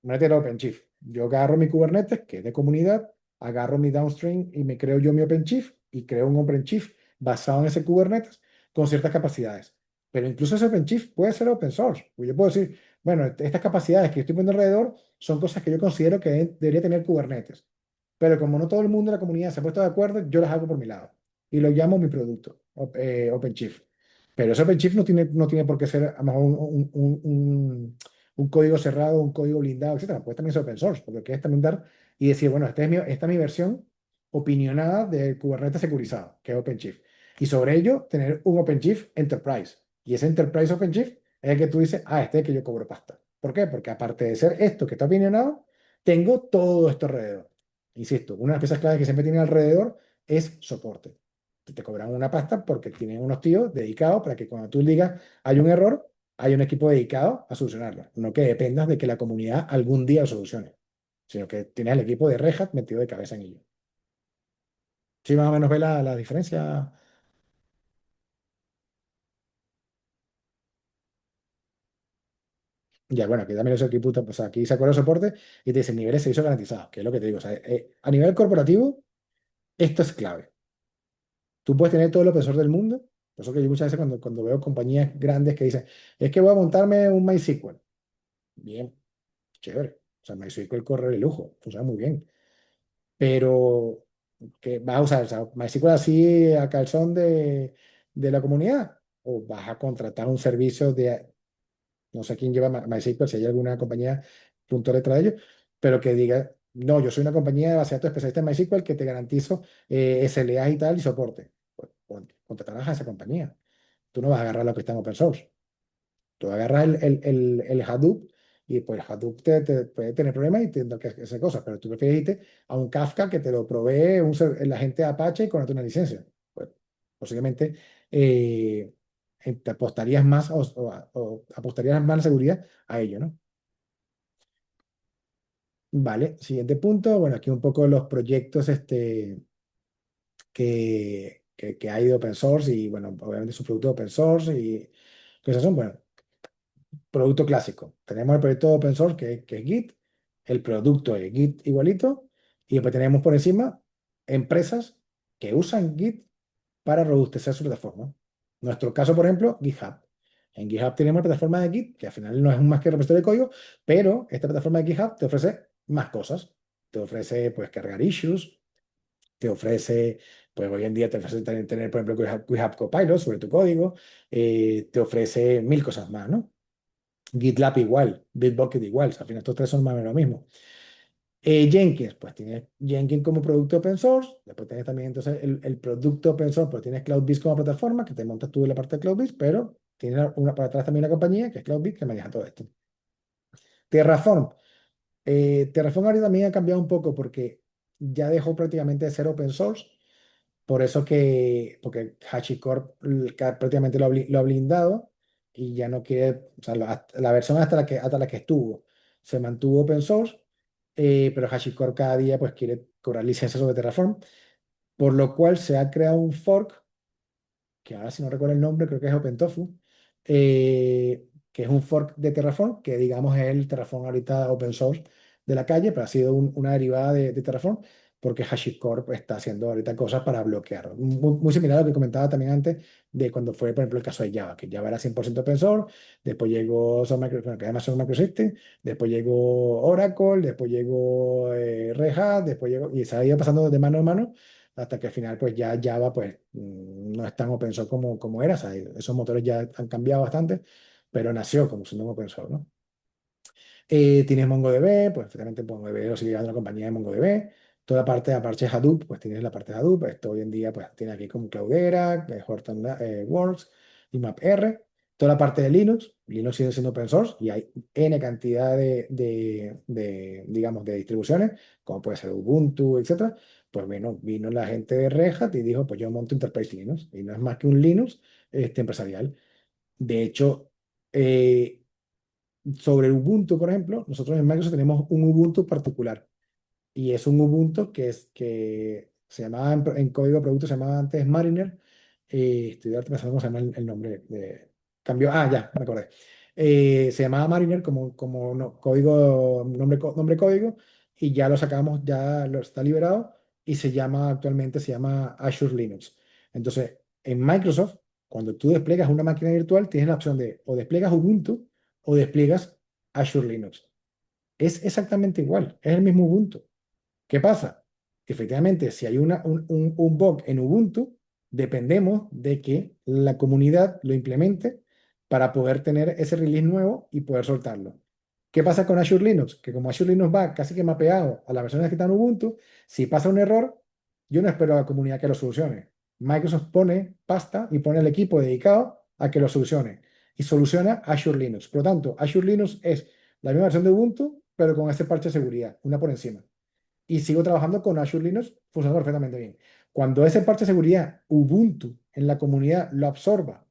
mételo OpenShift. Yo agarro mi Kubernetes, que es de comunidad, agarro mi downstream y me creo yo mi OpenShift y creo un OpenShift basado en ese Kubernetes con ciertas capacidades. Pero incluso ese OpenShift puede ser open source. Pues yo puedo decir, bueno, estas capacidades que yo estoy poniendo alrededor son cosas que yo considero que debería tener Kubernetes. Pero como no todo el mundo de la comunidad se ha puesto de acuerdo, yo las hago por mi lado y lo llamo mi producto, OpenShift. Pero ese OpenShift no tiene por qué ser a lo mejor un código cerrado, un código blindado, etcétera. Puede también ser open source, porque quieres también dar y decir, bueno, esta es mi versión opinionada de Kubernetes securizado, que es OpenShift. Y sobre ello, tener un OpenShift Enterprise. Y ese Enterprise OpenShift es el que tú dices, este es el que yo cobro pasta. ¿Por qué? Porque aparte de ser esto que está opinionado, tengo todo esto alrededor. Insisto, una de las piezas claves que siempre tiene alrededor es soporte. Te cobran una pasta porque tienen unos tíos dedicados para que cuando tú digas hay un error, hay un equipo dedicado a solucionarlo. No que dependas de que la comunidad algún día lo solucione, sino que tienes el equipo de Red Hat metido de cabeza en ello. Sí, más o menos ve la diferencia. Ya, bueno, aquí también los equipos, o sea, aquí sacó el soporte y te dicen niveles de servicio garantizados, que es lo que te digo. O sea, a nivel corporativo, esto es clave. Tú puedes tener todo el open source del mundo. Por eso que yo muchas veces cuando veo compañías grandes que dicen, es que voy a montarme un MySQL. Bien, chévere. O sea, MySQL corre de lujo, funciona muy bien. Pero, ¿qué vas a usar? O sea, MySQL así a calzón de la comunidad? ¿O vas a contratar un servicio no sé quién lleva MySQL, si hay alguna compañía puntual detrás de ellos, pero que diga, no, yo soy una compañía de base de datos especialista en MySQL que te garantizo SLA y tal y soporte? Pues, contratarás a esa compañía. Tú no vas a agarrar lo que está en open source. Tú agarras el Hadoop y pues Hadoop te puede tener problemas y tendrás que hacer cosas, pero tú prefieres irte a un Kafka que te lo provee la gente de Apache con una licencia. Pues posiblemente eh, te apostarías más o apostarías más la seguridad a ello, ¿no? Vale, siguiente punto. Bueno, aquí un poco los proyectos que hay de open source y, bueno, obviamente sus productos open source y cosas son, bueno, producto clásico. Tenemos el proyecto open source que es Git, el producto es Git igualito, y después tenemos por encima empresas que usan Git para robustecer su plataforma. Nuestro caso, por ejemplo, GitHub. En GitHub tenemos la plataforma de Git, que al final no es más que repositorio de código, pero esta plataforma de GitHub te ofrece más cosas. Te ofrece, pues, cargar issues, te ofrece, pues, hoy en día te ofrece tener, por ejemplo, GitHub Copilot sobre tu código, te ofrece mil cosas más, ¿no? GitLab igual, Bitbucket igual, o sea, al final estos tres son más o menos lo mismo. Jenkins, pues tienes Jenkins como producto open source, después tienes también entonces el producto open source, pues tienes CloudBees como plataforma, que te montas tú en la parte de CloudBees, pero tienes una, para atrás también una compañía, que es CloudBees, que maneja todo esto. Terraform. Terraform ahorita también ha cambiado un poco porque ya dejó prácticamente de ser open source, por eso porque HashiCorp prácticamente lo ha blindado y ya no quiere, o sea, la versión hasta la que estuvo se mantuvo open source, pero HashiCorp cada día pues quiere cobrar licencias sobre Terraform, por lo cual se ha creado un fork que ahora si no recuerdo el nombre, creo que es OpenTofu, que es un fork de Terraform, que digamos es el Terraform ahorita open source de la calle, pero ha sido una derivada de Terraform, porque HashiCorp está haciendo ahorita cosas para bloquear. Muy similar a lo que comentaba también antes de cuando fue, por ejemplo, el caso de Java, que Java era 100% open source, después llegó bueno, que además son Microsystems, después llegó Oracle, después llegó Red Hat, después llegó, y se ha ido pasando de mano en mano hasta que al final pues ya Java pues no es tan open source como era, o sea, esos motores ya han cambiado bastante, pero nació como siendo un open source, ¿no? Tienes MongoDB, pues efectivamente MongoDB lo sigue llevando la compañía de MongoDB. Toda la parte de Apache Hadoop, pues tienes la parte de Hadoop. Esto hoy en día pues tiene aquí como Cloudera, Hortonworks y MapR. Toda la parte de Linux, Linux sigue siendo open source y hay N cantidad digamos, de distribuciones, como puede ser Ubuntu, etcétera. Pues bueno, vino la gente de Red Hat y dijo, pues yo monto Enterprise Linux y no es más que un Linux empresarial. De hecho, sobre el Ubuntu, por ejemplo, nosotros en Microsoft tenemos un Ubuntu particular y es un Ubuntu que se llamaba en código producto, se llamaba antes Mariner. Estoy ahorita pensando cómo se llama el nombre. Cambió, ya, me acordé. Se llamaba Mariner como código, nombre código y ya lo sacamos, ya lo está liberado y actualmente se llama Azure Linux. Entonces, en Microsoft, cuando tú despliegas una máquina virtual, tienes la opción de o despliegas Ubuntu o despliegas Azure Linux. Es exactamente igual, es el mismo Ubuntu. ¿Qué pasa? Que efectivamente, si hay un bug en Ubuntu, dependemos de que la comunidad lo implemente para poder tener ese release nuevo y poder soltarlo. ¿Qué pasa con Azure Linux? Que como Azure Linux va casi que mapeado a las versiones que están en Ubuntu, si pasa un error, yo no espero a la comunidad que lo solucione. Microsoft pone pasta y pone el equipo dedicado a que lo solucione. Y soluciona Azure Linux. Por lo tanto, Azure Linux es la misma versión de Ubuntu, pero con ese parche de seguridad, una por encima y sigo trabajando con Azure Linux funcionando perfectamente bien. Cuando ese parche de seguridad Ubuntu en la comunidad lo absorba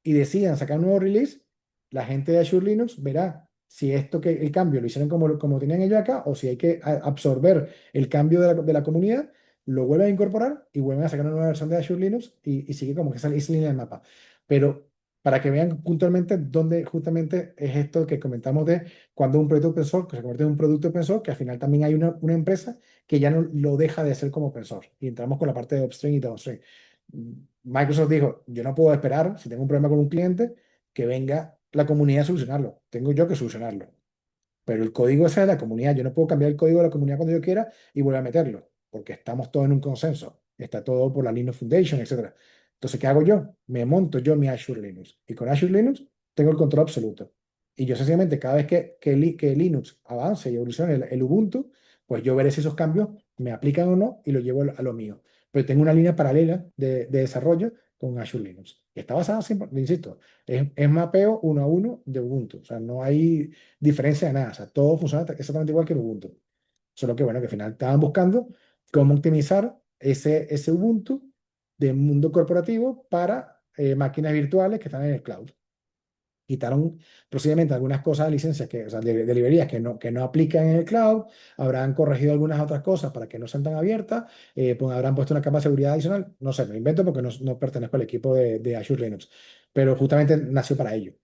y decidan sacar un nuevo release, la gente de Azure Linux verá si el cambio lo hicieron como tenían ellos acá o si hay que absorber el cambio de la comunidad, lo vuelven a incorporar y vuelven a sacar una nueva versión de Azure Linux y sigue como que esa línea del mapa. Pero para que vean puntualmente dónde justamente es esto que comentamos de cuando un proyecto open source que se convierte en un producto open source, que al final también hay una empresa que ya no lo deja de hacer como open source. Y entramos con la parte de upstream y downstream. Microsoft dijo, yo no puedo esperar, si tengo un problema con un cliente, que venga la comunidad a solucionarlo. Tengo yo que solucionarlo. Pero el código ese es de la comunidad. Yo no puedo cambiar el código de la comunidad cuando yo quiera y volver a meterlo, porque estamos todos en un consenso. Está todo por la Linux Foundation, etcétera. Entonces, ¿qué hago yo? Me monto yo mi Azure Linux. Y con Azure Linux tengo el control absoluto. Y yo sencillamente, cada vez que Linux avance y evolucione el Ubuntu, pues yo veré si esos cambios me aplican o no y lo llevo a lo mío. Pero tengo una línea paralela de desarrollo con Azure Linux. Y está basada, insisto, es mapeo uno a uno de Ubuntu. O sea, no hay diferencia de nada. O sea, todo funciona exactamente igual que en Ubuntu. Solo que, bueno, que al final estaban buscando cómo optimizar ese Ubuntu de mundo corporativo para máquinas virtuales que están en el cloud. Quitaron posiblemente algunas cosas de licencias, o sea, de librerías que no aplican en el cloud, habrán corregido algunas otras cosas para que no sean tan abiertas, pues habrán puesto una capa de seguridad adicional, no sé, me lo invento porque no pertenezco al equipo de Azure Linux, pero justamente nació para ello.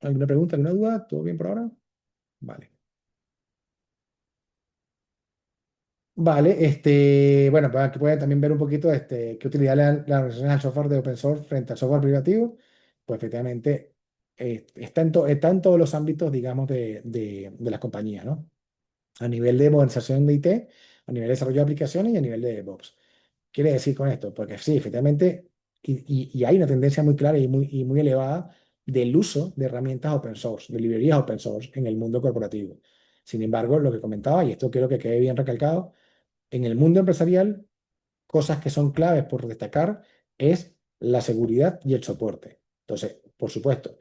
¿Alguna pregunta, alguna duda? ¿Todo bien por ahora? Vale. Vale, bueno, pues aquí pueden también ver un poquito qué utilidad le dan las organizaciones al software de open source frente al software privativo. Pues efectivamente está en todos los ámbitos, digamos, de las compañías, ¿no? A nivel de modernización de IT, a nivel de desarrollo de aplicaciones y a nivel de DevOps. Quiere decir con esto, porque sí, efectivamente, y hay una tendencia muy clara y muy elevada del uso de herramientas open source, de librerías open source en el mundo corporativo. Sin embargo, lo que comentaba, y esto quiero que quede bien recalcado, en el mundo empresarial, cosas que son claves por destacar es la seguridad y el soporte. Entonces, por supuesto,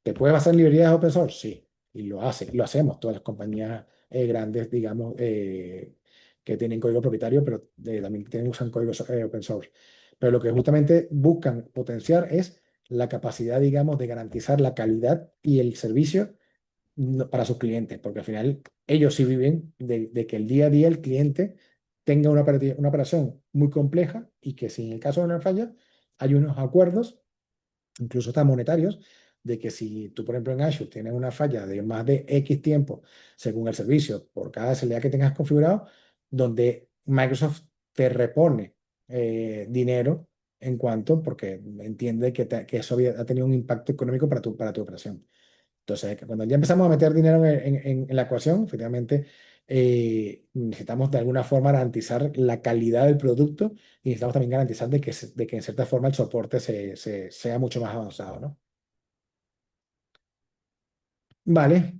¿te puedes basar en librerías open source? Sí, y lo hacemos todas las compañías grandes, digamos, que tienen código propietario, pero también usan códigos open source. Pero lo que justamente buscan potenciar es la capacidad, digamos, de garantizar la calidad y el servicio para sus clientes, porque al final ellos sí viven de que el día a día el cliente tenga una operación muy compleja y que si en el caso de una falla hay unos acuerdos, incluso hasta monetarios, de que si tú, por ejemplo, en Azure tienes una falla de más de X tiempo, según el servicio, por cada SLA que tengas configurado, donde Microsoft te repone dinero en cuanto, porque entiende que eso ha tenido un impacto económico para tu operación. Entonces, cuando ya empezamos a meter dinero en la ecuación, efectivamente, necesitamos de alguna forma garantizar la calidad del producto y necesitamos también garantizar de que en cierta forma el soporte sea mucho más avanzado, ¿no? Vale,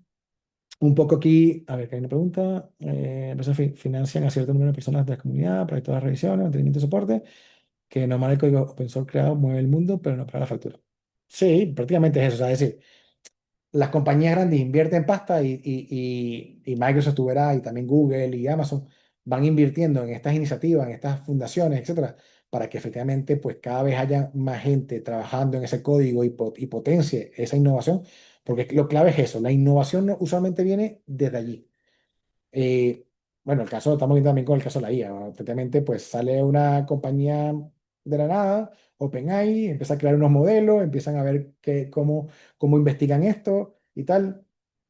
un poco aquí, a ver, que hay una pregunta. Empresas financian a cierto número de personas de la comunidad para todas las revisiones, mantenimiento y soporte, que normal el código open source creado mueve el mundo, pero no para la factura. Sí, prácticamente es eso, o sea, es decir, las compañías grandes invierten pasta y Microsoft, tú verás, y también Google y Amazon van invirtiendo en estas iniciativas, en estas fundaciones, etcétera, para que efectivamente pues cada vez haya más gente trabajando en ese código y potencie esa innovación, porque lo clave es eso, la innovación usualmente viene desde allí. Eh, bueno, el caso, estamos viendo también con el caso de la IA, ¿no? Efectivamente, pues sale una compañía de la nada, OpenAI, empieza a crear unos modelos, empiezan a ver cómo investigan esto y tal.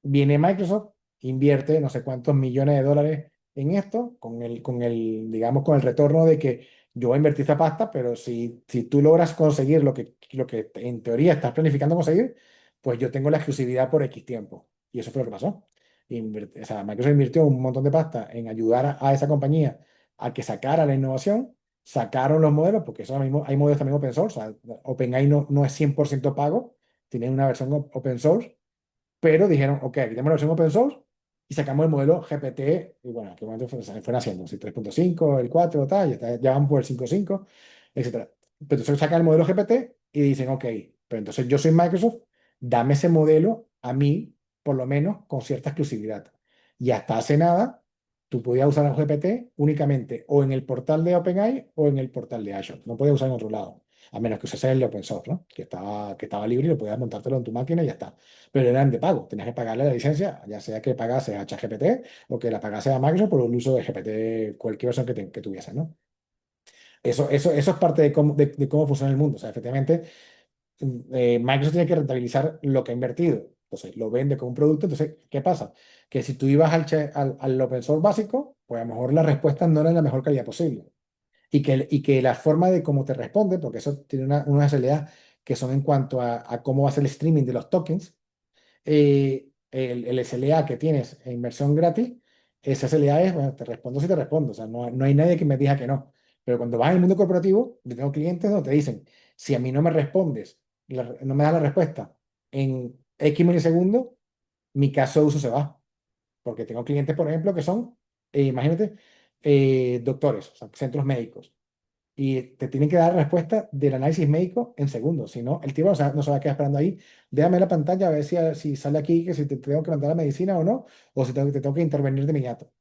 Viene Microsoft, invierte no sé cuántos millones de dólares en esto, digamos, con el retorno de que yo voy a invertir esta pasta, pero si tú logras conseguir lo que en teoría estás planificando conseguir, pues yo tengo la exclusividad por X tiempo. Y eso fue lo que pasó. O sea, Microsoft invirtió un montón de pasta en ayudar a esa compañía a que sacara la innovación, sacaron los modelos, porque eso ahora mismo hay modelos también open source, o sea, OpenAI no es 100% pago, tiene una versión open source, pero dijeron, ok, aquí tenemos la versión open source y sacamos el modelo GPT, y bueno, ¿qué momento se fueron haciendo? Si 3.5, el 4, tal, ya van por el 5.5, etcétera. Pero entonces sacan el modelo GPT y dicen, ok, pero entonces yo soy Microsoft, dame ese modelo a mí, por lo menos, con cierta exclusividad. Y hasta hace nada, tú podías usar el GPT únicamente o en el portal de OpenAI o en el portal de Azure. No podías usar en otro lado, a menos que usases el de open source, ¿no? Que estaba libre y lo podías montártelo en tu máquina y ya está, pero eran de pago. Tenías que pagarle la licencia, ya sea que pagase a ChatGPT o que la pagase a Microsoft por el uso de GPT, cualquier versión que tuviese, ¿no? Eso es parte de cómo funciona el mundo. O sea, efectivamente, Microsoft tiene que rentabilizar lo que ha invertido. Entonces, lo vende como un producto. Entonces, ¿qué pasa? Que si tú ibas al open source básico, pues a lo mejor las respuestas no eran la mejor calidad posible. Y que la forma de cómo te responde, porque eso tiene unas realidades que son en cuanto a cómo va a ser el streaming de los tokens, el SLA que tienes en versión gratis, ese SLA es, bueno, te respondo si te respondo, o sea, no hay nadie que me diga que no. Pero cuando vas al mundo corporativo, yo tengo clientes donde te dicen, si a mí no me respondes, no me das la respuesta en X milisegundos, mi caso de uso se va. Porque tengo clientes, por ejemplo, que son, imagínate, doctores, o sea, centros médicos y te tienen que dar respuesta del análisis médico en segundos. Si no, el tipo no se va a quedar esperando ahí. Déjame la pantalla a ver si sale aquí que si te tengo que mandar la medicina o no, o si te tengo que intervenir de inmediato.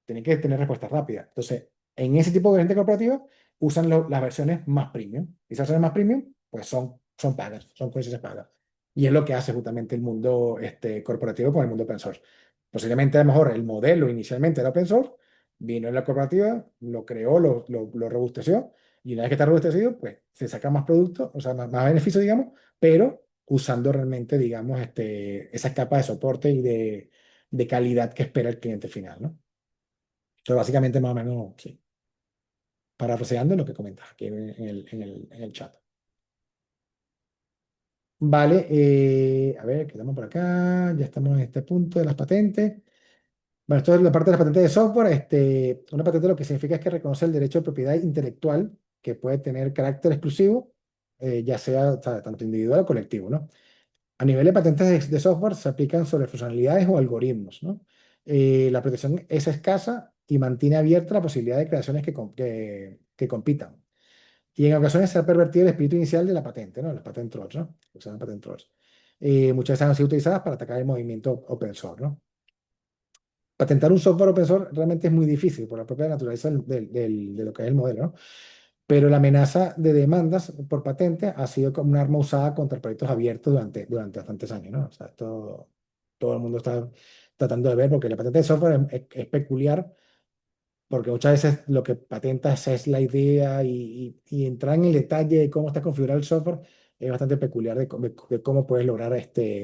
Tienen que tener respuesta rápida. Entonces, en ese tipo de gente corporativa, usan las versiones más premium. Y esas versiones más premium, pues son pagas, son licencias pagas. Y es lo que hace justamente el mundo corporativo con el mundo open source. Posiblemente a lo mejor el modelo inicialmente era open source, vino en la corporativa, lo creó, lo robusteció, y una vez que está robustecido, pues se saca más producto, o sea, más beneficio, digamos, pero usando realmente, digamos, esa capa de soporte y de calidad que espera el cliente final, ¿no? Entonces, básicamente, más o menos, sí, parafraseando lo que comentas aquí en el chat. Vale, a ver, quedamos por acá, ya estamos en este punto de las patentes. Bueno, esto es la parte de las patentes de software. Una patente lo que significa es que reconoce el derecho de propiedad intelectual que puede tener carácter exclusivo, ya sea, o sea, tanto individual o colectivo, ¿no? A nivel de patentes de software se aplican sobre funcionalidades o algoritmos, ¿no? La protección es escasa y mantiene abierta la posibilidad de creaciones que compitan. Y en ocasiones se ha pervertido el espíritu inicial de la patente, ¿no? Las patent trolls, ¿no? Se llaman patent trolls. Muchas veces han sido utilizadas para atacar el movimiento open source, ¿no? Patentar un software open source realmente es muy difícil por la propia naturaleza de lo que es el modelo, ¿no? Pero la amenaza de demandas por patente ha sido como un arma usada contra proyectos abiertos durante bastantes años, ¿no? O sea, todo el mundo está tratando de ver, porque la patente de software es peculiar, porque muchas veces lo que patentas es la idea y entrar en el detalle de cómo está configurado el software es bastante peculiar de cómo puedes lograr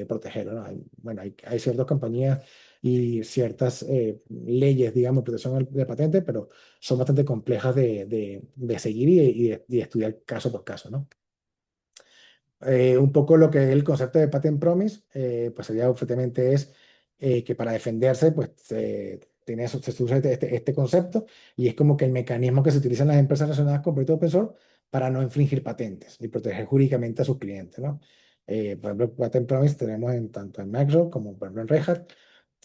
protegerlo, ¿no? Bueno, hay ciertas compañías y ciertas leyes, digamos, de protección de patente, pero son bastante complejas de seguir y de estudiar caso por caso, ¿no? Un poco lo que es el concepto de patent promise, pues sería efectivamente es que para defenderse, pues se usa este concepto y es como que el mecanismo que se utiliza en las empresas relacionadas con proyectos open source para no infringir patentes y proteger jurídicamente a sus clientes, ¿no? Por ejemplo, patent promise tenemos tanto en Microsoft como por ejemplo en Red Hat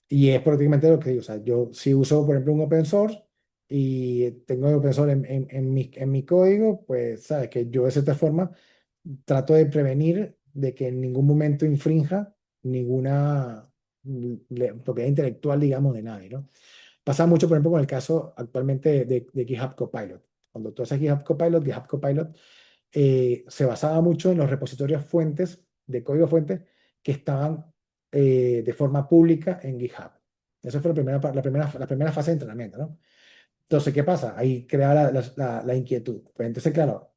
y es prácticamente lo que digo, o sea, yo si uso por ejemplo un open source y tengo el open source en mi código, pues sabes que yo de cierta forma trato de prevenir de que en ningún momento infrinja ninguna propiedad intelectual, digamos, de nadie, ¿no? Pasa mucho, por ejemplo, con el caso actualmente de GitHub Copilot. Cuando tú haces GitHub Copilot se basaba mucho en los repositorios fuentes, de código fuente, que estaban de forma pública en GitHub. Esa fue la primera fase de entrenamiento, ¿no? Entonces, ¿qué pasa? Ahí crea la inquietud. Pues entonces, claro,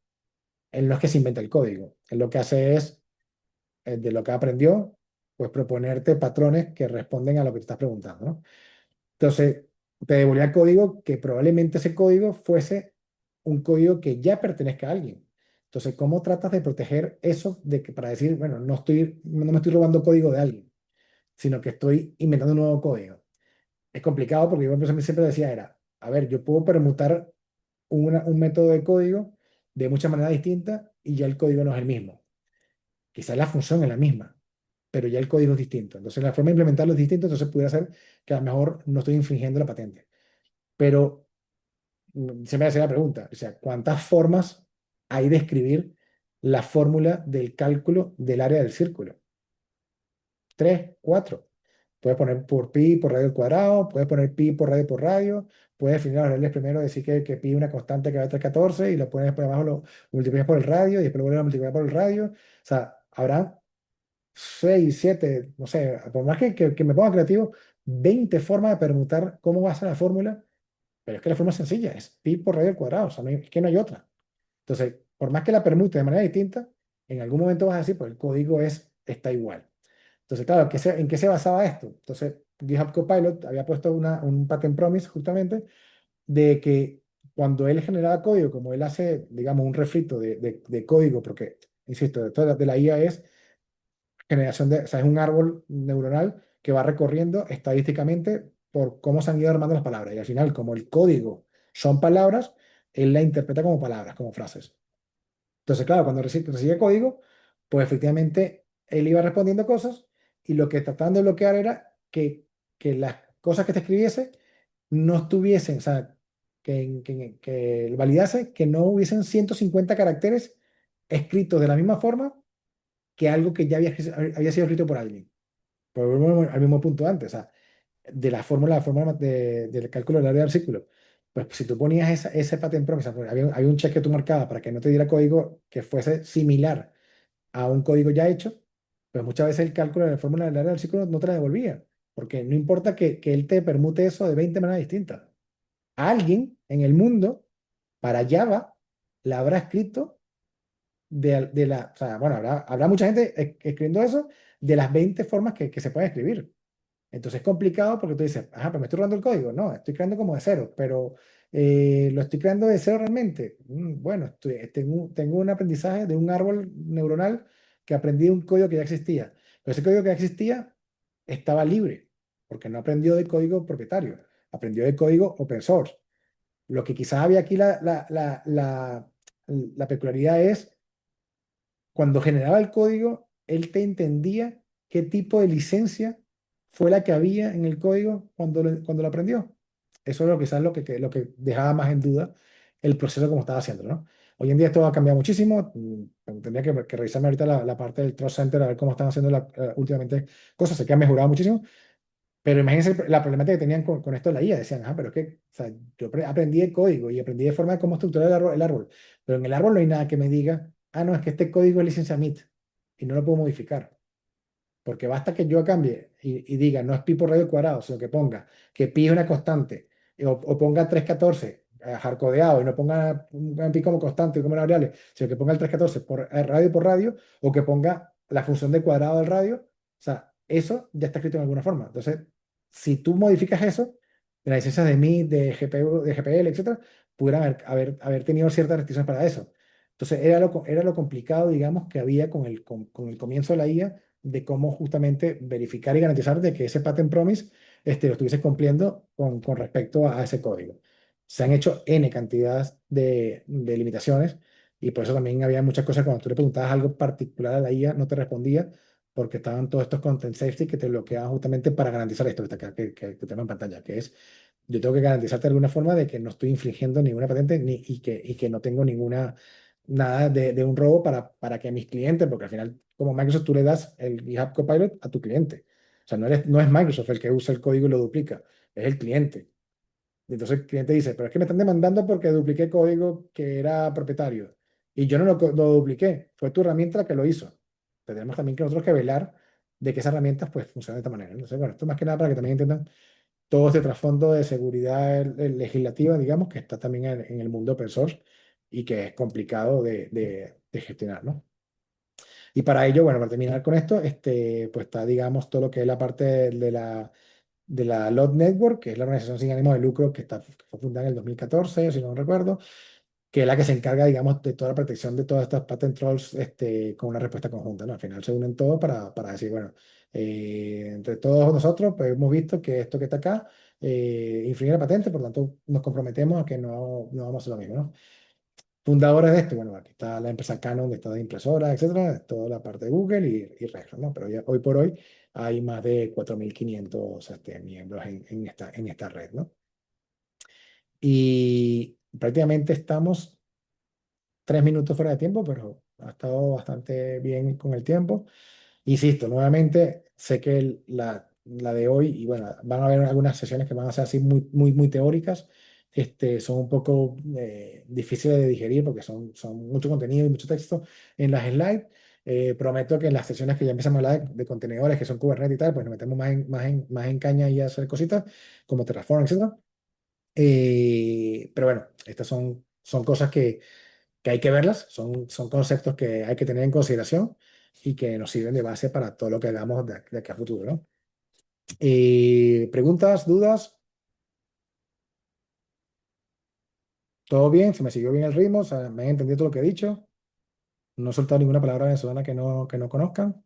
él no es que se inventa el código, él lo que hace es, de lo que aprendió, pues proponerte patrones que responden a lo que te estás preguntando, ¿no? Entonces, te devolvía el código que probablemente ese código fuese un código que ya pertenezca a alguien. Entonces, ¿cómo tratas de proteger eso para decir, bueno, no me estoy robando código de alguien, sino que estoy inventando un nuevo código? Es complicado porque yo siempre decía era, a ver, yo puedo permutar un método de código de muchas maneras distintas y ya el código no es el mismo. Quizás la función es la misma, pero ya el código es distinto. Entonces la forma de implementarlo es distinta, entonces pudiera ser que a lo mejor no estoy infringiendo la patente. Pero se me hace la pregunta, o sea, ¿cuántas formas hay de escribir la fórmula del cálculo del área del círculo? Tres, cuatro. Puedes poner por pi por radio al cuadrado, puedes poner pi por radio, puedes definir las variables primero, decir que pi es una constante que va a 14 y lo pones por abajo, lo multiplicas por el radio y después lo vuelves a multiplicar por el radio. O sea, habrá 6 7 no sé, por más que me ponga creativo, 20 formas de permutar cómo va a ser la fórmula, pero es que la fórmula es sencilla, es pi por radio al cuadrado, o sea, es que no hay otra. Entonces, por más que la permute de manera distinta, en algún momento vas a decir, pues el código está igual. Entonces, claro, ¿en qué se basaba esto? Entonces, GitHub Copilot había puesto un patent promise justamente de que cuando él generaba código, como él hace, digamos, un refrito de código, porque, insisto, esto de la IA es generación o sea, es un árbol neuronal que va recorriendo estadísticamente por cómo se han ido armando las palabras. Y al final, como el código son palabras, él la interpreta como palabras, como frases. Entonces, claro, cuando recibe código, pues efectivamente él iba respondiendo cosas y lo que trataban de bloquear era que las cosas que te escribiese no estuviesen, o sea, que validase que no hubiesen 150 caracteres escritos de la misma forma que algo que ya había sido escrito por alguien. Volvemos al mismo punto antes, o sea, de la fórmula del cálculo del área del círculo. Pues si tú ponías ese pattern promise, había un check que tú marcabas para que no te diera código que fuese similar a un código ya hecho, pues muchas veces el cálculo de la fórmula del área del círculo no te la devolvía, porque no importa que él te permute eso de 20 maneras distintas. Alguien en el mundo para Java la habrá escrito o sea, bueno, habrá mucha gente escribiendo eso de las 20 formas que se puede escribir. Entonces es complicado porque tú dices, ajá, pero me estoy robando el código. No, estoy creando como de cero, pero lo estoy creando de cero realmente. Bueno, tengo un aprendizaje de un árbol neuronal que aprendí de un código que ya existía. Pero ese código que ya existía estaba libre, porque no aprendió de código propietario, aprendió de código open source. Lo que quizás había aquí la peculiaridad es cuando generaba el código, él te entendía qué tipo de licencia fue la que había en el código cuando lo aprendió. Eso es lo quizás lo que dejaba más en duda el proceso como estaba haciendo, ¿no? Hoy en día esto ha cambiado muchísimo. Tendría que revisarme ahorita la parte del Trust Center a ver cómo están haciendo últimamente cosas. Sé que han mejorado muchísimo, pero imagínense la problemática que tenían con esto de la IA. Decían, ah, pero es que, o sea, yo aprendí el código y aprendí de forma de cómo estructurar el árbol, pero en el árbol no hay nada que me diga, ah, no, es que este código es licencia MIT y no lo puedo modificar. Porque basta que yo cambie y diga, no es pi por radio cuadrado, sino que ponga que pi es una constante, o ponga 314 hardcodeado y no ponga un pi como constante y como una variable, sino que ponga el 314 por radio, o que ponga la función de cuadrado del radio. O sea, eso ya está escrito en alguna forma. Entonces, si tú modificas eso, de las licencias de MIT, de GPU, de GPL, etcétera, pudieran haber tenido ciertas restricciones para eso. Entonces, era lo complicado, digamos, que había con el comienzo de la IA, de cómo justamente verificar y garantizar de que ese patent promise lo estuviese cumpliendo con respecto a ese código. Se han hecho N cantidades de limitaciones, y por eso también había muchas cosas cuando tú le preguntabas algo particular a la IA, no te respondía porque estaban todos estos content safety que te bloqueaban justamente para garantizar esto que tengo en pantalla, que es yo tengo que garantizarte de alguna forma de que no estoy infringiendo ninguna patente y que no tengo nada de un robo para que mis clientes, porque al final, como Microsoft, tú le das el GitHub Copilot a tu cliente. O sea, no es Microsoft el que usa el código y lo duplica, es el cliente. Y entonces el cliente dice, pero es que me están demandando porque dupliqué código que era propietario. Y yo no lo dupliqué, fue tu herramienta la que lo hizo. Tenemos también que nosotros que velar de que esas herramientas pues funcionen de esta manera. Entonces, bueno, esto más que nada para que también entiendan todo este trasfondo de seguridad legislativa, digamos, que está también en el mundo open source y que es complicado de gestionar, ¿no? Y para ello, bueno, para terminar con esto, pues está, digamos, todo lo que es la parte de la LOD Network, que es la organización sin ánimo de lucro que fue fundada en el 2014, si no recuerdo, que es la que se encarga, digamos, de toda la protección de todas estas patent trolls, con una respuesta conjunta, ¿no? Al final se unen todos para decir, bueno, entre todos nosotros, pues hemos visto que esto que está acá infringe la patente, por lo tanto nos comprometemos a que no vamos a hacer lo mismo, ¿no? Fundadores de esto, bueno, aquí está la empresa Canon, está de impresoras, etcétera, toda la parte de Google y resto, ¿no? Pero hoy por hoy hay más de 4.500 miembros en esta red, ¿no? Y prácticamente estamos 3 minutos fuera de tiempo, pero ha estado bastante bien con el tiempo. Insisto, nuevamente, sé que la de hoy, y bueno, van a haber algunas sesiones que van a ser así muy, muy, muy teóricas. Son un poco difíciles de digerir porque son mucho contenido y mucho texto en las slides. Prometo que en las sesiones que ya empezamos a hablar de contenedores que son Kubernetes y tal, pues nos metemos más en caña y a hacer cositas como Terraform, etc. Pero bueno, estas son cosas que hay que verlas, son conceptos que hay que tener en consideración y que nos sirven de base para todo lo que hagamos de aquí a futuro, ¿no? ¿Preguntas, dudas? ¿Todo bien? ¿Se me siguió bien el ritmo? O sea, ¿me han entendido todo lo que he dicho? ¿No he soltado ninguna palabra venezolana que no conozcan?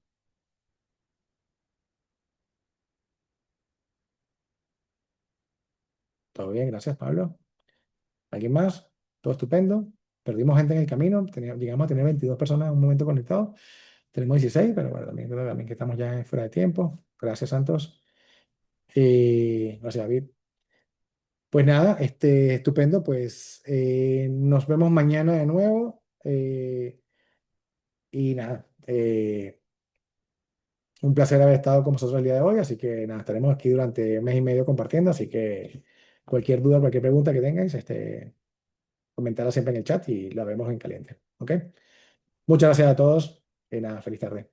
Todo bien, gracias, Pablo. ¿Alguien más? Todo estupendo. Perdimos gente en el camino. Llegamos a tener 22 personas en un momento conectados. Tenemos 16, pero bueno, también que estamos ya fuera de tiempo. Gracias, Santos. Gracias, David. Pues nada, estupendo. Pues nos vemos mañana de nuevo. Y nada, un placer haber estado con vosotros el día de hoy. Así que nada, estaremos aquí durante un mes y medio compartiendo. Así que Cualquier duda, cualquier pregunta que tengáis, comentarla siempre en el chat y la vemos en caliente. ¿Ok? Muchas gracias a todos y nada, feliz tarde.